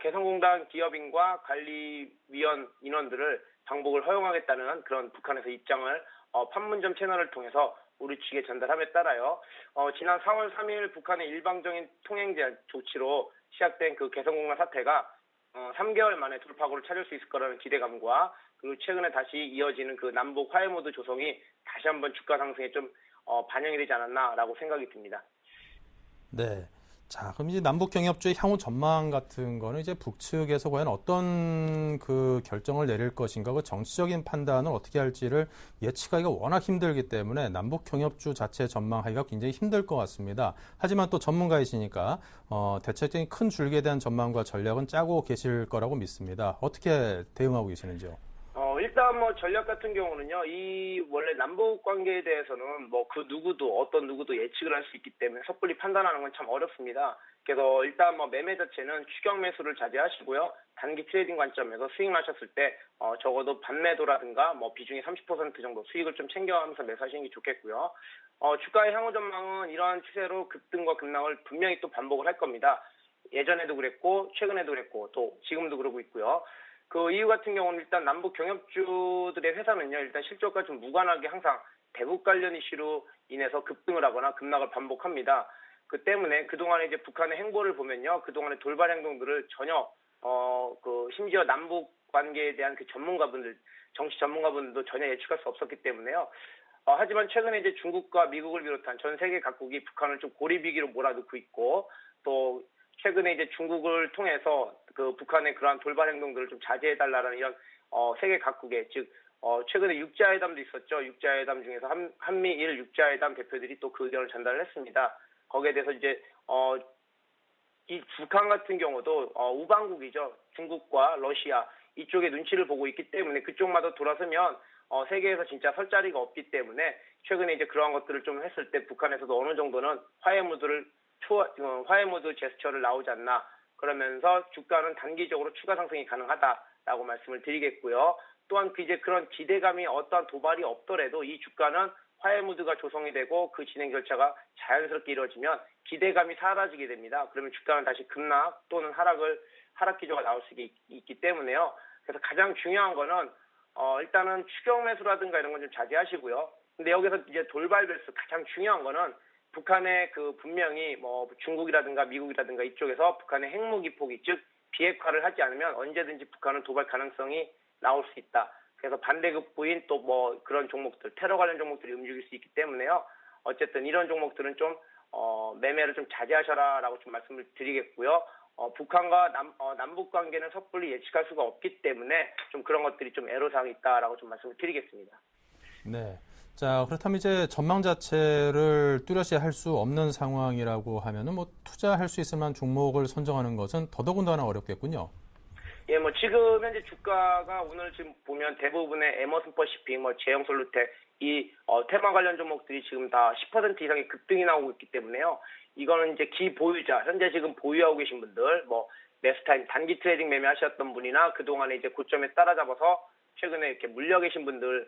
개성공단 기업인과 관리위원 인원들을 방북을 허용하겠다는 그런 북한에서 입장을 판문점 채널을 통해서 우리 측에 전달함에 따라요. 지난 4월 3일 북한의 일방적인 통행 제한 조치로 시작된 그 개성공단 사태가 3개월 만에 돌파구를 찾을 수 있을 거라는 기대감과 그리고 최근에 다시 이어지는 그 남북 화해 모드 조성이 다시 한번 주가 상승에 좀 반영이 되지 않았나라고 생각이 듭니다. 네. 자, 그럼 이제 남북 경협주의 향후 전망 같은 거는 이제 북측에서 과연 어떤 그 결정을 내릴 것인가, 그 정치적인 판단을 어떻게 할지를 예측하기가 워낙 힘들기 때문에 남북 경협주 자체 전망하기가 굉장히 힘들 것 같습니다. 하지만 또 전문가이시니까 대체적인 큰 줄기에 대한 전망과 전략은 짜고 계실 거라고 믿습니다. 어떻게 대응하고 계시는지요? 일단 뭐 전략 같은 경우는요, 이 원래 남북 관계에 대해서는 뭐 그 누구도 어떤 누구도 예측을 할 수 있기 때문에 섣불리 판단하는 건 참 어렵습니다. 그래서 일단 뭐 매매 자체는 추격 매수를 자제하시고요. 단기 트레이딩 관점에서 수익 나셨을 때 적어도 반매도라든가 뭐 비중이 30% 정도 수익을 좀 챙겨가면서 매수하시는 게 좋겠고요. 주가의 향후 전망은 이러한 추세로 급등과 급락을 분명히 또 반복을 할 겁니다. 예전에도 그랬고 최근에도 그랬고 또 지금도 그러고 있고요. 그 이유 같은 경우는 일단 남북 경협주들의 회사는요, 일단 실적과 좀 무관하게 항상 대북 관련 이슈로 인해서 급등을 하거나 급락을 반복합니다. 그 때문에 그동안에 이제 북한의 행보를 보면요, 그동안의 돌발 행동들을 전혀 심지어 남북 관계에 대한 그 전문가분들, 정치 전문가분들도 전혀 예측할 수 없었기 때문에요. 하지만 최근에 이제 중국과 미국을 비롯한 전 세계 각국이 북한을 좀 고리비기로 몰아넣고 있고, 또 최근에 이제 중국을 통해서 그 북한의 그러한 돌발 행동들을 좀 자제해달라는 이런 세계 각국의, 즉 최근에 육자회담도 있었죠. 육자회담 중에서 한미일 육자회담 대표들이 또 그 의견을 전달을 했습니다. 거기에 대해서 이제 이 북한 같은 경우도 우방국이죠. 중국과 러시아 이쪽에 눈치를 보고 있기 때문에 그쪽마저 돌아서면 세계에서 진짜 설 자리가 없기 때문에 최근에 이제 그러한 것들을 좀 했을 때 북한에서도 어느 정도는 화해 모드 제스처를 나오지 않나, 그러면서 주가는 단기적으로 추가 상승이 가능하다라고 말씀을 드리겠고요. 또한 이제 그런 기대감이 어떠한 도발이 없더라도 이 주가는 화해 무드가 조성이 되고 그 진행 절차가 자연스럽게 이루어지면 기대감이 사라지게 됩니다. 그러면 주가는 다시 급락 또는 하락 기조가 나올 수 있기 때문에요. 그래서 가장 중요한 거는 일단은 추격 매수라든가 이런 건 좀 자제하시고요. 근데 여기서 이제 돌발 매수 가장 중요한 거는 북한의 그 분명히 뭐 중국이라든가 미국이라든가 이쪽에서 북한의 핵무기 포기, 즉 비핵화를 하지 않으면 언제든지 북한은 도발 가능성이 나올 수 있다. 그래서 반대급부인 또 뭐 그런 종목들, 테러 관련 종목들이 움직일 수 있기 때문에요. 어쨌든 이런 종목들은 좀 매매를 좀 자제하셔라라고 좀 말씀을 드리겠고요. 북한과 남북 관계는 섣불리 예측할 수가 없기 때문에 좀 그런 것들이 좀 애로사항이 있다라고 좀 말씀을 드리겠습니다. 네. 자, 그렇다면 이제 전망 자체를 뚜렷이 할 수 없는 상황이라고 하면은 뭐 투자할 수 있을 만한 종목을 선정하는 것은 더더군다나 어렵겠군요. 예, 뭐 지금 현재 주가가 오늘 지금 보면 대부분의 에머슨 퍼시픽, 뭐 제형솔루텍 이 테마 관련 종목들이 지금 다 10% 이상의 급등이 나오고 있기 때문에요. 이거는 이제 기보유자, 현재 지금 보유하고 계신 분들, 뭐 매수타임 단기 트레이딩 매매하셨던 분이나 그동안에 이제 고점에 따라잡아서 최근에 이렇게 물려 계신 분들의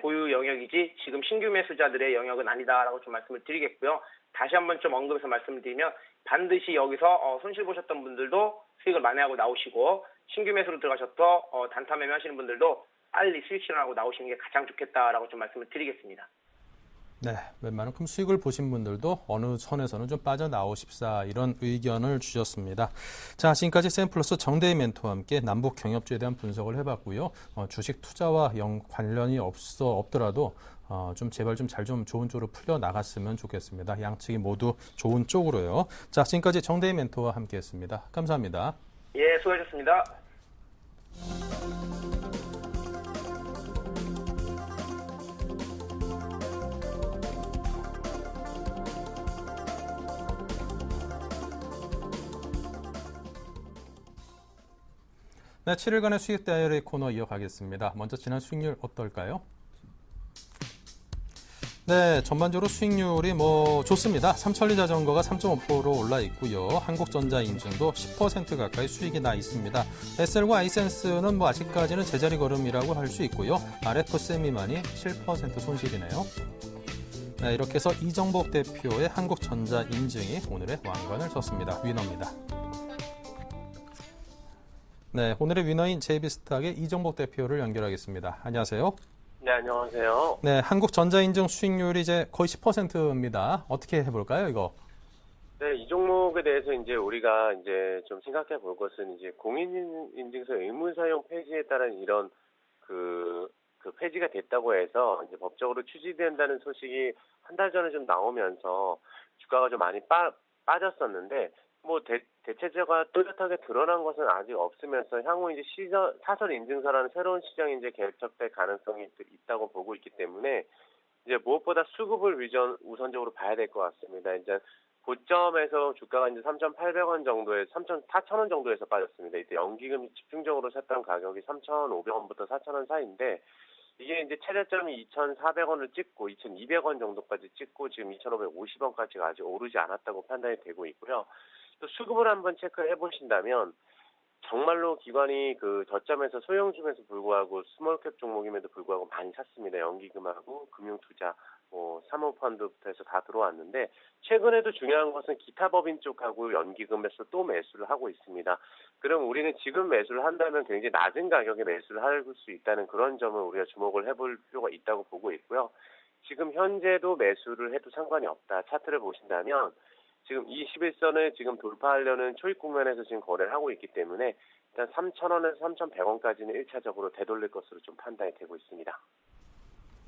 보유 영역이지 지금 신규 매수자들의 영역은 아니다라고 좀 말씀을 드리겠고요. 다시 한번 좀 언급해서 말씀을 드리면 반드시 여기서 손실 보셨던 분들도 수익을 만회하고 나오시고, 신규 매수로 들어가셔서 단타 매매하시는 분들도 빨리 수익 실현하고 나오시는 게 가장 좋겠다라고 좀 말씀을 드리겠습니다. 네, 웬만큼 수익을 보신 분들도 어느 선에서는 좀 빠져나오십사 이런 의견을 주셨습니다. 자, 지금까지 샘플러스 정대희 멘토와 함께 남북 경협주에 대한 분석을 해봤고요. 주식 투자와 관련이 없더라도 좀 제발 좀 잘 좀 좋은 쪽으로 풀려 나갔으면 좋겠습니다. 양측이 모두 좋은 쪽으로요. 자, 지금까지 정대희 멘토와 함께했습니다. 감사합니다. 예, 수고하셨습니다. 네, 7일간의 수익 다이어리 코너 이어가겠습니다. 먼저 지난 수익률 어떨까요? 네, 전반적으로 수익률이 좋습니다. 삼천리 자전거가 3.5%로 올라 있고요. 한국전자 인증도 10% 가까이 수익이 나 있습니다. SL과 아이센스는 아직까지는 제자리 걸음이라고 할 수 있고요. 아레토 세미만이 7% 손실이네요. 네, 이렇게 해서 이정복 대표의 한국전자 인증이 오늘의 왕관을 섰습니다. 위너입니다. 네, 오늘의 위너인 JB스탁의 이정복 대표를 연결하겠습니다. 안녕하세요. 네, 안녕하세요. 네, 한국전자인증 수익률이 이제 거의 10%입니다. 어떻게 해볼까요, 이거? 네, 이 종목에 대해서 이제 우리가 이제 좀 생각해 볼 것은 이제 공인인증서 의무 사용 폐지에 따른 이런 그 폐지가 됐다고 해서 이제 법적으로 추진된다는 소식이 한 달 전에 좀 나오면서 주가가 좀 많이 빠졌었는데 대체제가 뚜렷하게 드러난 것은 아직 없으면서 향후 이제 사설 인증서라는 새로운 시장이 이제 개척될 가능성이 있다고 보고 있기 때문에 이제 무엇보다 수급을 우선적으로 봐야 될 것 같습니다. 이제 고점에서 주가가 이제 3,800원 정도에서 3,400원 정도에서 빠졌습니다. 이때 연기금이 집중적으로 샀던 가격이 3,500원부터 4,000원 사이인데 이게 이제 최저점이 2,400원을 찍고 2,200원 정도까지 찍고 지금 2,550원까지가 아직 오르지 않았다고 판단이 되고 있고요. 또 수급을 한번 체크해 보신다면 정말로 기관이 그 저점에서 소형주임에도 불구하고 스몰캡 종목임에도 불구하고 많이 샀습니다. 연기금하고 금융투자, 사모펀드부터 해서 다 들어왔는데 최근에도 중요한 것은 기타 법인 쪽하고 연기금에서 또 매수를 하고 있습니다. 그럼 우리는 지금 매수를 한다면 굉장히 낮은 가격에 매수를 할 수 있다는 그런 점을 우리가 주목을 해볼 필요가 있다고 보고 있고요. 지금 현재도 매수를 해도 상관이 없다. 차트를 보신다면 지금 21선을 지금 돌파하려는 초입 국면에서 지금 거래를 하고 있기 때문에 일단 3,000원에서 3,100원까지는 1차적으로 되돌릴 것으로 좀 판단이 되고 있습니다.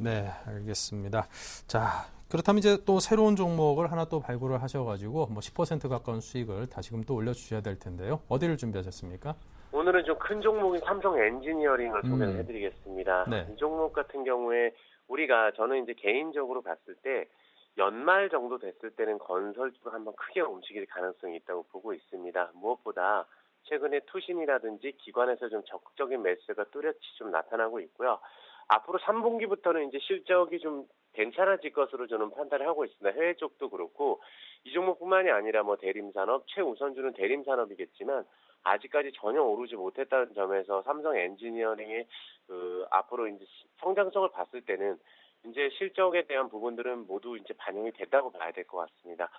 네, 알겠습니다. 자, 그렇다면 이제 또 새로운 종목을 하나 또 발굴을 하셔가지고 뭐 10% 가까운 수익을 다시금 또 올려주셔야 될 텐데요. 어디를 준비하셨습니까? 오늘은 좀 큰 종목인 삼성 엔지니어링을 소개를 해드리겠습니다. 네. 이 종목 같은 경우에 저는 이제 개인적으로 봤을 때 연말 정도 됐을 때는 건설주가 한번 크게 움직일 가능성이 있다고 보고 있습니다. 무엇보다 최근에 투신이라든지 기관에서 좀 적극적인 매수가 뚜렷이 좀 나타나고 있고요. 앞으로 3분기부터는 이제 실적이 좀 괜찮아질 것으로 저는 판단을 하고 있습니다. 해외 쪽도 그렇고 이 종목뿐만이 아니라 뭐 대림산업, 최우선주는 대림산업이겠지만 아직까지 전혀 오르지 못했다는 점에서 삼성 엔지니어링의 앞으로 이제 성장성을 봤을 때는 이제 실적에 대한 부분들은 모두 이제 반영이 됐다고 봐야 될 것 같습니다.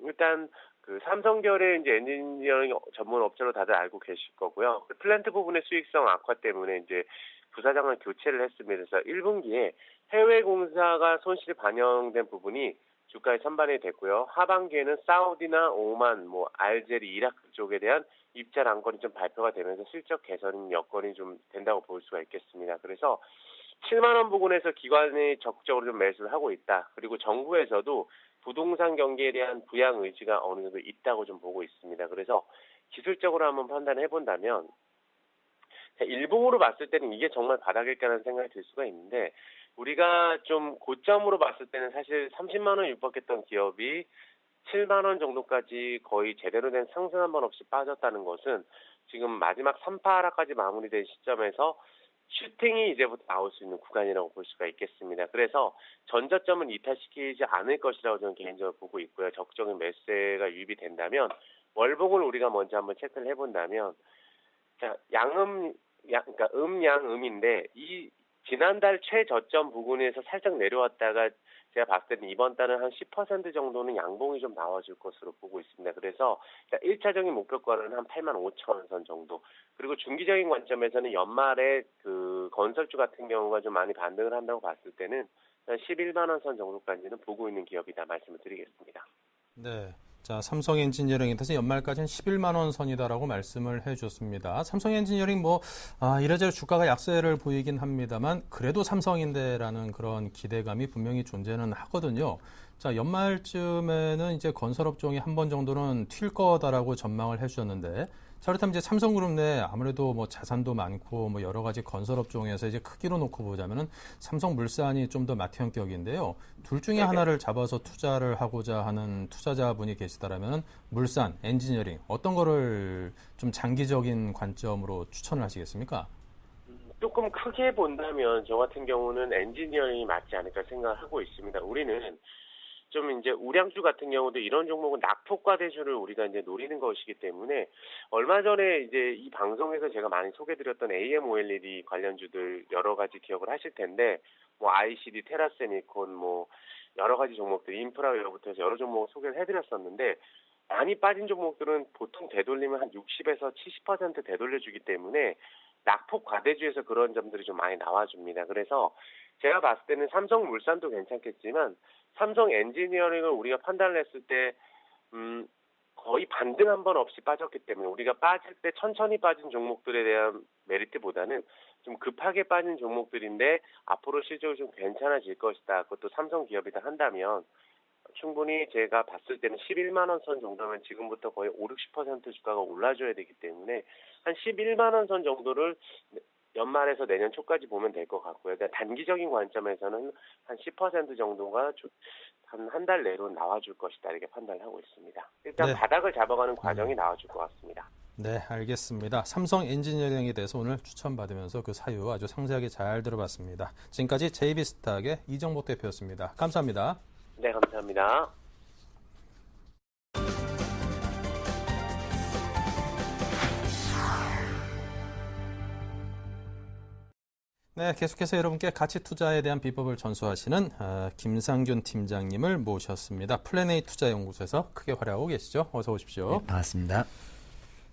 일단 그 삼성계열의 이제 엔지니어링 전문 업체로 다들 알고 계실 거고요. 플랜트 부분의 수익성 악화 때문에 이제 부사장을 교체를 했습니다. 그래서 1분기에 해외 공사가 손실이 반영된 부분이 주가에 선반이 됐고요. 하반기에는 사우디나 오만, 알제리, 이라크 쪽에 대한 입찰 안건이 좀 발표가 되면서 실적 개선 여건이 좀 된다고 볼 수가 있겠습니다. 그래서 7만 원 부근에서 기관이 적극적으로 좀 매수를 하고 있다. 그리고 정부에서도 부동산 경기에 대한 부양 의지가 어느 정도 있다고 좀 보고 있습니다. 그래서 기술적으로 한번 판단해 본다면 일봉으로 봤을 때는 이게 정말 바닥일까라는 생각이 들 수가 있는데 우리가 좀 고점으로 봤을 때는 사실 30만 원 육박했던 기업이 7만 원 정도까지 거의 제대로 된 상승 한 번 없이 빠졌다는 것은 지금 마지막 3파 하락까지 마무리된 시점에서 슈팅이 이제부터 나올 수 있는 구간이라고 볼 수가 있겠습니다. 그래서 전저점은 이탈시키지 않을 것이라고 저는 개인적으로 보고 있고요. 적정인 매수세가 유입이 된다면 월봉을 우리가 먼저 한번 체크를 해본다면 자 그러니까 음양음인데 이 지난달 최저점 부근에서 살짝 내려왔다가 제가 봤을 때는 이번 달은 한 10% 정도는 양봉이 좀 나와줄 것으로 보고 있습니다. 그래서 1차적인 목표가는 한 8만 5천 원 선 정도. 그리고 중기적인 관점에서는 연말에 그 건설주 같은 경우가 좀 많이 반등을 한다고 봤을 때는 한 11만 원 선 정도까지는 보고 있는 기업이다 말씀을 드리겠습니다. 네. 자, 삼성 엔지니어링에 대해서 연말까지는 11만 원 선이다라고 말씀을 해주셨습니다. 삼성 엔지니어링 이래저래 주가가 약세를 보이긴 합니다만 그래도 삼성인데라는 그런 기대감이 분명히 존재는 하거든요. 자, 연말쯤에는 이제 건설업종이 한 번 정도는 튈 거다라고 전망을 해주셨는데, 자, 그렇다면 이제 삼성그룹 내 아무래도 자산도 많고 여러 가지 건설업종에서 이제 크기로 놓고 보자면은 삼성물산이 좀 더 마태형격인데요. 둘 중에 하나를 잡아서 투자를 하고자 하는 투자자분이 계시다라면 물산, 엔지니어링 어떤 거를 좀 장기적인 관점으로 추천을 하시겠습니까? 조금 크게 본다면 저 같은 경우는 엔지니어링이 맞지 않을까 생각을 하고 있습니다. 우리는 좀 이제 우량주 같은 경우도 이런 종목은 낙폭과 대수를 우리가 이제 노리는 것이기 때문에 얼마 전에 이제 이 방송에서 제가 많이 소개드렸던 AMOLED 관련주들 여러 가지 기억을 하실 텐데 ICD, 테라세미콘 여러 가지 종목들 인프라웨어부터 해서 여러 종목을 소개를 해드렸었는데 많이 빠진 종목들은 보통 되돌리면 한 60에서 70% 되돌려주기 때문에 낙폭 과대주에서 그런 점들이 좀 많이 나와줍니다. 그래서 제가 봤을 때는 삼성물산도 괜찮겠지만 삼성 엔지니어링을 우리가 판단을 했을 때 거의 반등 한 번 없이 빠졌기 때문에 우리가 빠질 때 천천히 빠진 종목들에 대한 메리트보다는 좀 급하게 빠진 종목들인데 앞으로 실적이 좀 괜찮아질 것이다. 그것도 삼성 기업이다 한다면 충분히 제가 봤을 때는 11만 원 선 정도면 지금부터 거의 5-60% 주가가 올라줘야 되기 때문에 한 11만 원 선 정도를 연말에서 내년 초까지 보면 될 것 같고요. 단기적인 관점에서는 한 10% 정도가 한 달 내로 나와줄 것이다 이렇게 판단을 하고 있습니다. 일단 네. 바닥을 잡아가는 과정이 나와줄 것 같습니다. 네, 알겠습니다. 삼성 엔지니어링에 대해서 오늘 추천받으면서 그 사유 아주 상세하게 잘 들어봤습니다. 지금까지 JB스탁의 이정복 대표였습니다. 감사합니다. 네, 감사합니다. 네, 계속해서 여러분께 가치 투자에 대한 비법을 전수하시는 김상균 팀장님을 모셨습니다. 플래네이 투자연구소에서 크게 활약하고 계시죠? 어서 오십시오. 네, 반갑습니다.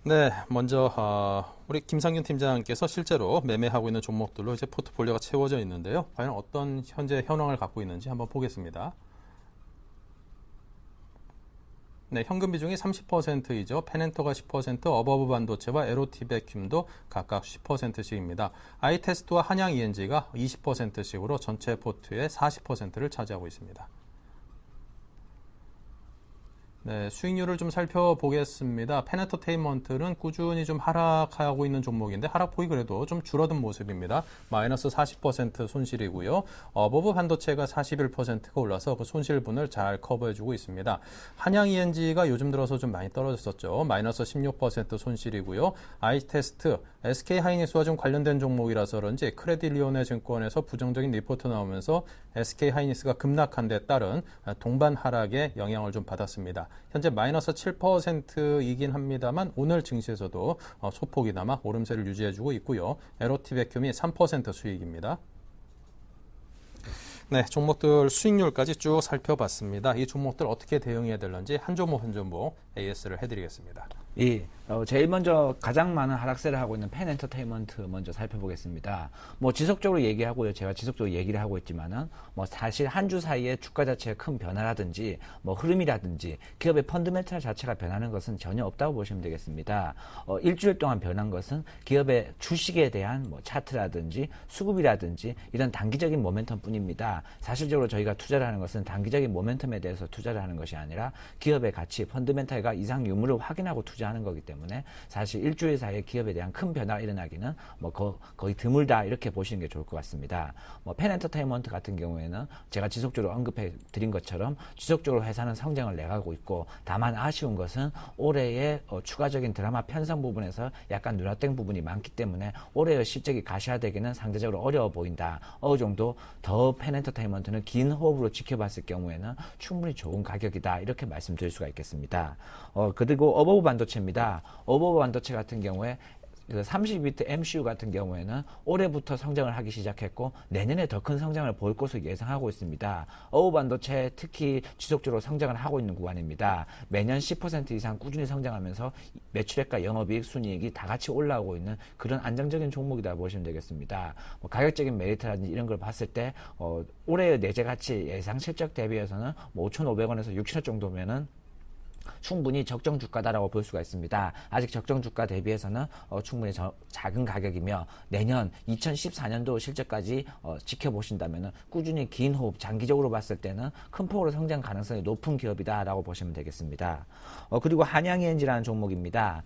네, 먼저 우리 김상균 팀장께서 실제로 매매하고 있는 종목들로 이제 포트폴리오가 채워져 있는데요. 과연 어떤 현재 현황을 갖고 있는지 한번 보겠습니다. 네, 현금 비중이 30%이죠. 페넨터가 10%, 어버브 반도체와 에로티 베큐움도 각각 10%씩입니다. 아이테스트와 한양 ENG가 20%씩으로 전체 포트의 40%를 차지하고 있습니다. 네, 수익률을 좀 살펴보겠습니다. 펜엔터테인먼트는 꾸준히 좀 하락하고 있는 종목인데 하락폭이 그래도 좀 줄어든 모습입니다. 마이너스 40% 손실이고요. 어버브 반도체가 41%가 올라서 그 손실분을 잘 커버해주고 있습니다. 한양 ENG가 요즘 들어서 좀 많이 떨어졌었죠. 마이너스 16% 손실이고요. 아이테스트, SK 하이닉스와 좀 관련된 종목이라서 그런지 크레딧리온의 증권에서 부정적인 리포트 나오면서 SK 하이닉스가 급락한 데 따른 동반 하락에 영향을 좀 받았습니다. 현재 마이너스 7%이긴 합니다만 오늘 증시에서도 소폭이나마 오름세를 유지해주고 있고요. 에로티 베큐움이 3% 수익입니다. 네, 종목들 수익률까지 쭉 살펴봤습니다. 이 종목들 어떻게 대응해야 될런지 한 종목 한 종목 AS를 해드리겠습니다. 예, 제일 먼저 가장 많은 하락세를 하고 있는 펜엔터테인먼트 먼저 살펴보겠습니다. 뭐 지속적으로 얘기하고요. 제가 지속적으로 얘기를 하고 있지만은 뭐 사실 한 주 사이에 주가 자체의 큰 변화라든지 뭐 흐름이라든지 기업의 펀드멘탈 자체가 변하는 것은 전혀 없다고 보시면 되겠습니다. 일주일 동안 변한 것은 기업의 주식에 대한 뭐 차트라든지 수급이라든지 이런 단기적인 모멘텀 뿐입니다. 사실적으로 저희가 투자를 하는 것은 단기적인 모멘텀에 대해서 투자를 하는 것이 아니라 기업의 가치, 펀드멘탈과 이상 유무를 확인하고 투자하는 거기 때문에 사실 일주일 사이에 기업에 대한 큰 변화가 일어나기는 뭐 거의 드물다 이렇게 보시는 게 좋을 것 같습니다. 뭐 펜엔터테인먼트 같은 경우에는 제가 지속적으로 언급해 드린 것처럼 지속적으로 회사는 성장을 내가고 있고 다만 아쉬운 것은 올해의 추가적인 드라마 편성 부분에서 약간 누락된 부분이 많기 때문에 올해의 실적이 가시화되기는 상대적으로 어려워 보인다. 어느 정도 더 펜엔터테인먼트는 긴 호흡으로 지켜봤을 경우에는 충분히 좋은 가격이다 이렇게 말씀드릴 수가 있겠습니다. 그리고 어버브 반도체입니다. 어버브 반도체 같은 경우에 32비트 MCU 같은 경우에는 올해부터 성장을 하기 시작했고 내년에 더 큰 성장을 보일 것으로 예상하고 있습니다. 어버브 반도체 특히 지속적으로 성장을 하고 있는 구간입니다. 매년 10% 이상 꾸준히 성장하면서 매출액과 영업이익, 순이익이 다 같이 올라오고 있는 그런 안정적인 종목이다 보시면 되겠습니다. 뭐 가격적인 메리트라든지 이런 걸 봤을 때 올해의 내재 가치 예상 실적 대비해서는 뭐 5,500원에서 6,000원 정도면은 충분히 적정 주가다라고 볼 수가 있습니다. 아직 적정 주가 대비해서는 충분히 작은 가격이며 내년 2014년도 실적까지 지켜보신다면 꾸준히 긴 호흡 장기적으로 봤을 때는 큰 폭으로 성장 가능성이 높은 기업이다라고 보시면 되겠습니다. 그리고 한양ENG라는 종목입니다.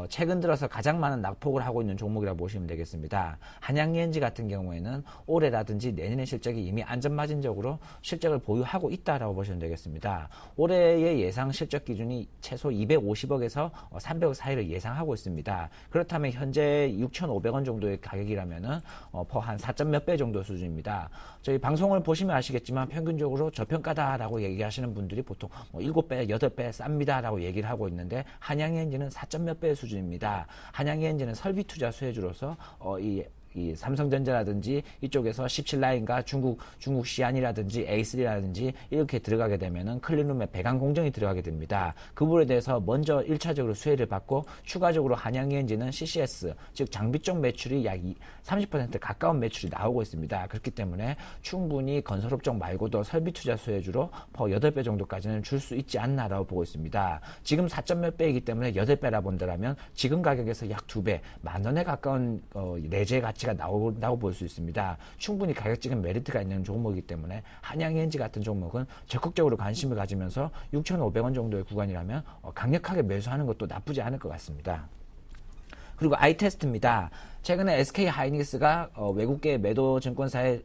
최근 들어서 가장 많은 낙폭을 하고 있는 종목이라고 보시면 되겠습니다. 한양ENG 같은 경우에는 올해라든지 내년의 실적이 이미 안전마진적으로 실적을 보유하고 있다라고 보시면 되겠습니다. 올해의 예상 실적 기준이 최소 250억에서 300억 사이를 예상하고 있습니다. 그렇다면 현재 6,500원 정도의 가격이라면은 한 4점 몇 배 정도 수준입니다. 저희 방송을 보시면 아시겠지만 평균적으로 저평가다라고 얘기하시는 분들이 보통 7배, 8배 쌉니다라고 얘기를 하고 있는데 한양ENG는 4점 몇 배 수준입니다. 한양ENG는 설비 투자 수혜주로서 이 삼성전자라든지 이쪽에서 17라인과 중국 시안이라든지 A3라든지 이렇게 들어가게 되면은 클린룸에 배관 공정이 들어가게 됩니다. 그 부분에 대해서 먼저 1차적으로 수혜를 받고 추가적으로 한양ENG는 CCS 즉 장비 쪽 매출이 약 30% 가까운 매출이 나오고 있습니다. 그렇기 때문에 충분히 건설업 쪽 말고도 설비 투자 수혜주로 8배 정도까지는 줄 수 있지 않나라고 보고 있습니다. 지금 4점 몇 배이기 때문에 8배라 본다면 지금 가격에서 약 2배, 만원에 가까운 내재 가치가 나온다고 볼 수 있습니다. 충분히 가격적인 메리트가 있는 종목이기 때문에 한양ENG 같은 종목은 적극적으로 관심을 가지면서 6,500원 정도의 구간이라면 강력하게 매수하는 것도 나쁘지 않을 것 같습니다. 그리고 아이테스트입니다. 최근에 SK 하이닉스가 외국계 매도 증권사의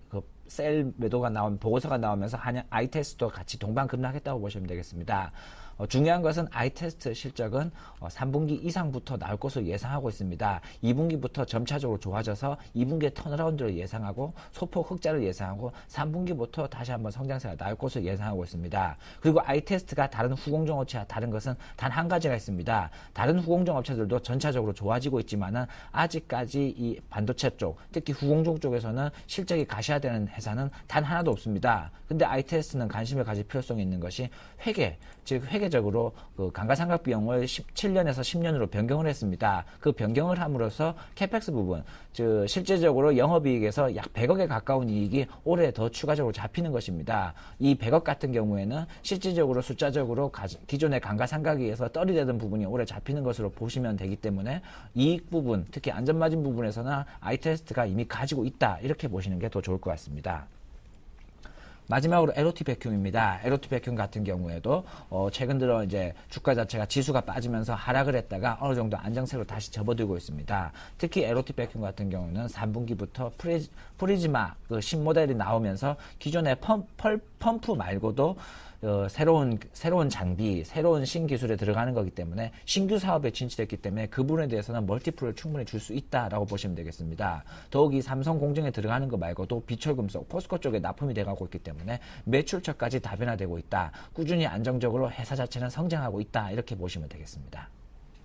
셀 매도가 나온 보고서가 나오면서 아이테스트도 같이 동반급락했다고 보시면 되겠습니다. 중요한 것은 아이테스트 실적은 3분기 이상부터 나올 것으로 예상하고 있습니다. 2분기부터 점차적으로 좋아져서 2분기에 턴어라운드를 예상하고 소폭 흑자를 예상하고 3분기부터 다시 한번 성장세가 나올 것으로 예상하고 있습니다. 그리고 아이테스트가 다른 후공정 업체와 다른 것은 단 한 가지가 있습니다. 다른 후공정 업체들도 전차적으로 좋아지고 있지만은 아직까지 이 반도체 쪽, 특히 후공정 쪽에서는 실적이 가시화되는 회사는 단 하나도 없습니다. 근데 아이테스트는 관심을 가질 필요성이 있는 것이 회계, 즉 회계적으로 그 감가상각 비용을 17년에서 10년으로 변경을 했습니다. 그 변경을 함으로써 캐펙스 부분, 즉 실제적으로 영업이익에서 약 100억에 가까운 이익이 올해 더 추가적으로 잡히는 것입니다. 이 100억 같은 경우에는 실질적으로 숫자적으로 기존의 감가상각에 의해서 떨이 되던 부분이 올해 잡히는 것으로 보시면 되기 때문에 이익 부분, 특히 안전마진 부분에서는 아이테스트가 이미 가지고 있다, 이렇게 보시는 게 더 좋을 것 같습니다. 마지막으로 LOT 백큐입니다. LOT 백큐 같은 경우에도 최근 들어 이제 주가 자체가 지수가 빠지면서 하락을 했다가 어느 정도 안정세로 다시 접어들고 있습니다. 특히 LOT 백큐 같은 경우는 3분기부터 프리즈마 그 신모델이 나오면서 기존의 펌프 말고도 새로운 장비, 새로운 신기술에 들어가는 거기 때문에 신규 사업에 진출했기 때문에 그 부분에 대해서는 멀티플을 충분히 줄 수 있다라고 보시면 되겠습니다. 더욱이 삼성 공정에 들어가는 거 말고도 비철금속, 포스코 쪽에 납품이 돼가고 있기 때문에 매출처까지 다변화되고 있다. 꾸준히 안정적으로 회사 자체는 성장하고 있다. 이렇게 보시면 되겠습니다.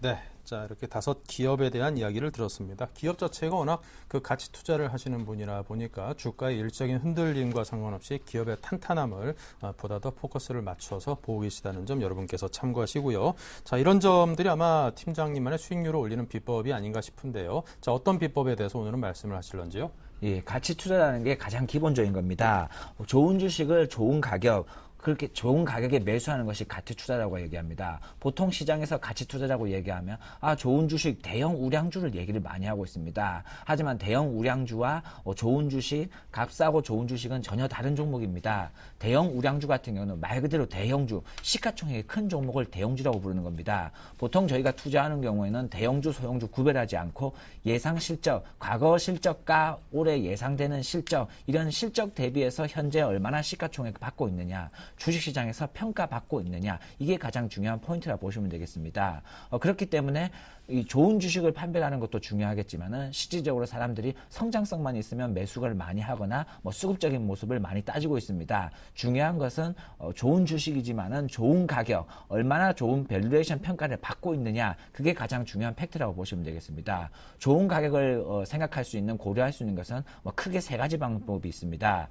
네. 자, 이렇게 5 기업에 대한 이야기를 들었습니다. 기업 자체가 워낙 그 가치 투자를 하시는 분이라 보니까 주가의 일적인 흔들림과 상관없이 기업의 탄탄함을 보다 더 포커스를 맞춰서 보고 계시다는 점 여러분께서 참고하시고요. 자, 이런 점들이 아마 팀장님만의 수익률을 올리는 비법이 아닌가 싶은데요. 자, 어떤 비법에 대해서 오늘은 말씀을 하실런지요? 예, 가치 투자라는 게 가장 기본적인 겁니다. 좋은 주식을 좋은 가격, 그렇게 좋은 가격에 매수하는 것이 가치 투자라고 얘기합니다. 보통 시장에서 가치 투자라고 얘기하면 좋은 주식, 대형 우량주를 얘기를 많이 하고 있습니다. 하지만 대형 우량주와 좋은 주식, 값싸고 좋은 주식은 전혀 다른 종목입니다. 대형 우량주 같은 경우는 말 그대로 대형주, 시가총액이 큰 종목을 대형주라고 부르는 겁니다. 보통 저희가 투자하는 경우에는 대형주, 소형주 구별하지 않고 예상 실적, 과거 실적과 올해 예상되는 실적, 이런 실적 대비해서 현재 얼마나 시가총액 받고 있느냐, 주식시장에서 평가받고 있느냐, 이게 가장 중요한 포인트라 보시면 되겠습니다. 그렇기 때문에 이 좋은 주식을 판별하는 것도 중요하겠지만은 실질적으로 사람들이 성장성만 있으면 매수를 많이 하거나 수급적인 모습을 많이 따지고 있습니다. 중요한 것은 좋은 주식이지만은 좋은 가격, 얼마나 좋은 밸류에이션 평가를 받고 있느냐, 그게 가장 중요한 팩트라고 보시면 되겠습니다. 좋은 가격을 생각할 수 있는, 고려할 수 있는 것은 크게 3가지 방법이 있습니다.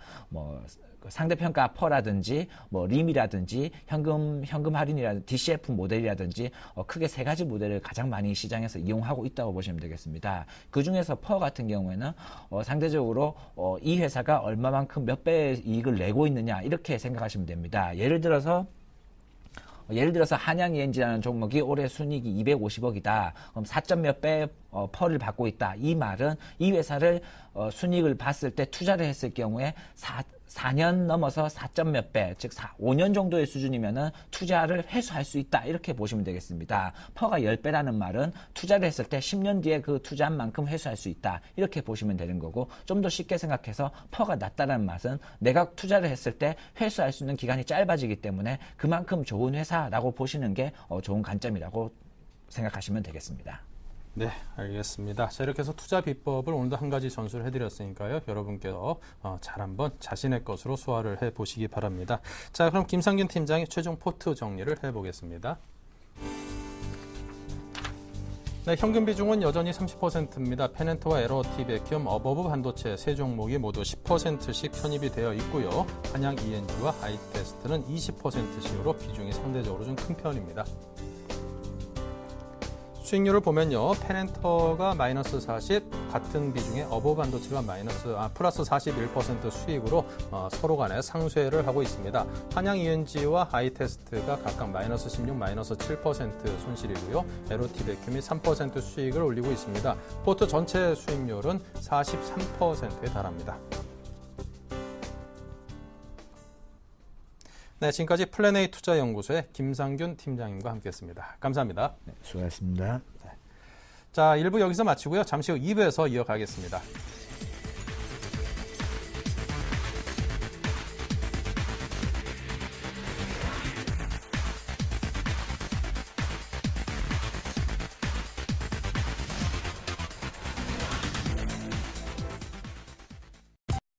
상대평가 퍼라든지 림이라든지 현금 할인이라든지 DCF 모델이라든지 크게 3가지 모델을 가장 많이 시장에서 이용하고 있다고 보시면 되겠습니다. 그 중에서 퍼 같은 경우에는 상대적으로 이 회사가 얼마만큼 몇 배의 이익을 내고 있느냐, 이렇게 생각하시면 됩니다. 예를 들어서 한양 ENG라는 종목이 올해 순이익이 250억이다. 그럼 4점 몇 배 펄을 받고 있다. 이 말은 이 회사를 순이익을 봤을 때 투자를 했을 경우에 4년 넘어서 4점 몇 배, 즉 5년 정도의 수준이면은 투자를 회수할 수 있다. 이렇게 보시면 되겠습니다. 퍼가 10배라는 말은 투자를 했을 때 10년 뒤에 그 투자한 만큼 회수할 수 있다. 이렇게 보시면 되는 거고, 좀 더 쉽게 생각해서 퍼가 낮다는 맛은 내가 투자를 했을 때 회수할 수 있는 기간이 짧아지기 때문에 그만큼 좋은 회사라고 보시는 게 좋은 관점이라고 생각하시면 되겠습니다. 네, 알겠습니다. 자, 이렇게 해서 투자 비법을 오늘도 한 가지 전수를 해드렸으니까요. 여러분께서 잘 한번 자신의 것으로 소화를 해보시기 바랍니다. 자, 그럼 김상균 팀장의 최종 포트 정리를 해보겠습니다. 네, 현금 비중은 여전히 30%입니다. 페넨트와 LOT 백큐, 어버브 반도체 세 종목이 모두 10%씩 편입이 되어 있고요. 한양 ENG와 아이테스트는 20%씩으로 비중이 상대적으로 좀 큰 편입니다. 수익률을 보면요, 페넨터가 마이너스 40, 같은 비중의 어버브 반도체가 플러스 41% 수익으로 서로 간에 상쇄를 하고 있습니다. 한양 ENG와 아이테스트가 각각 마이너스 16, 마이너스 7% 손실이고요. LOT 백큐이 3% 수익을 올리고 있습니다. 포트 전체 수익률은 43%에 달합니다. 네, 지금까지 플랜A 투자연구소의 김상균 팀장님과 함께했습니다. 감사합니다. 네, 수고하셨습니다. 자, 1부 여기서 마치고요. 잠시 후 2부에서 이어가겠습니다.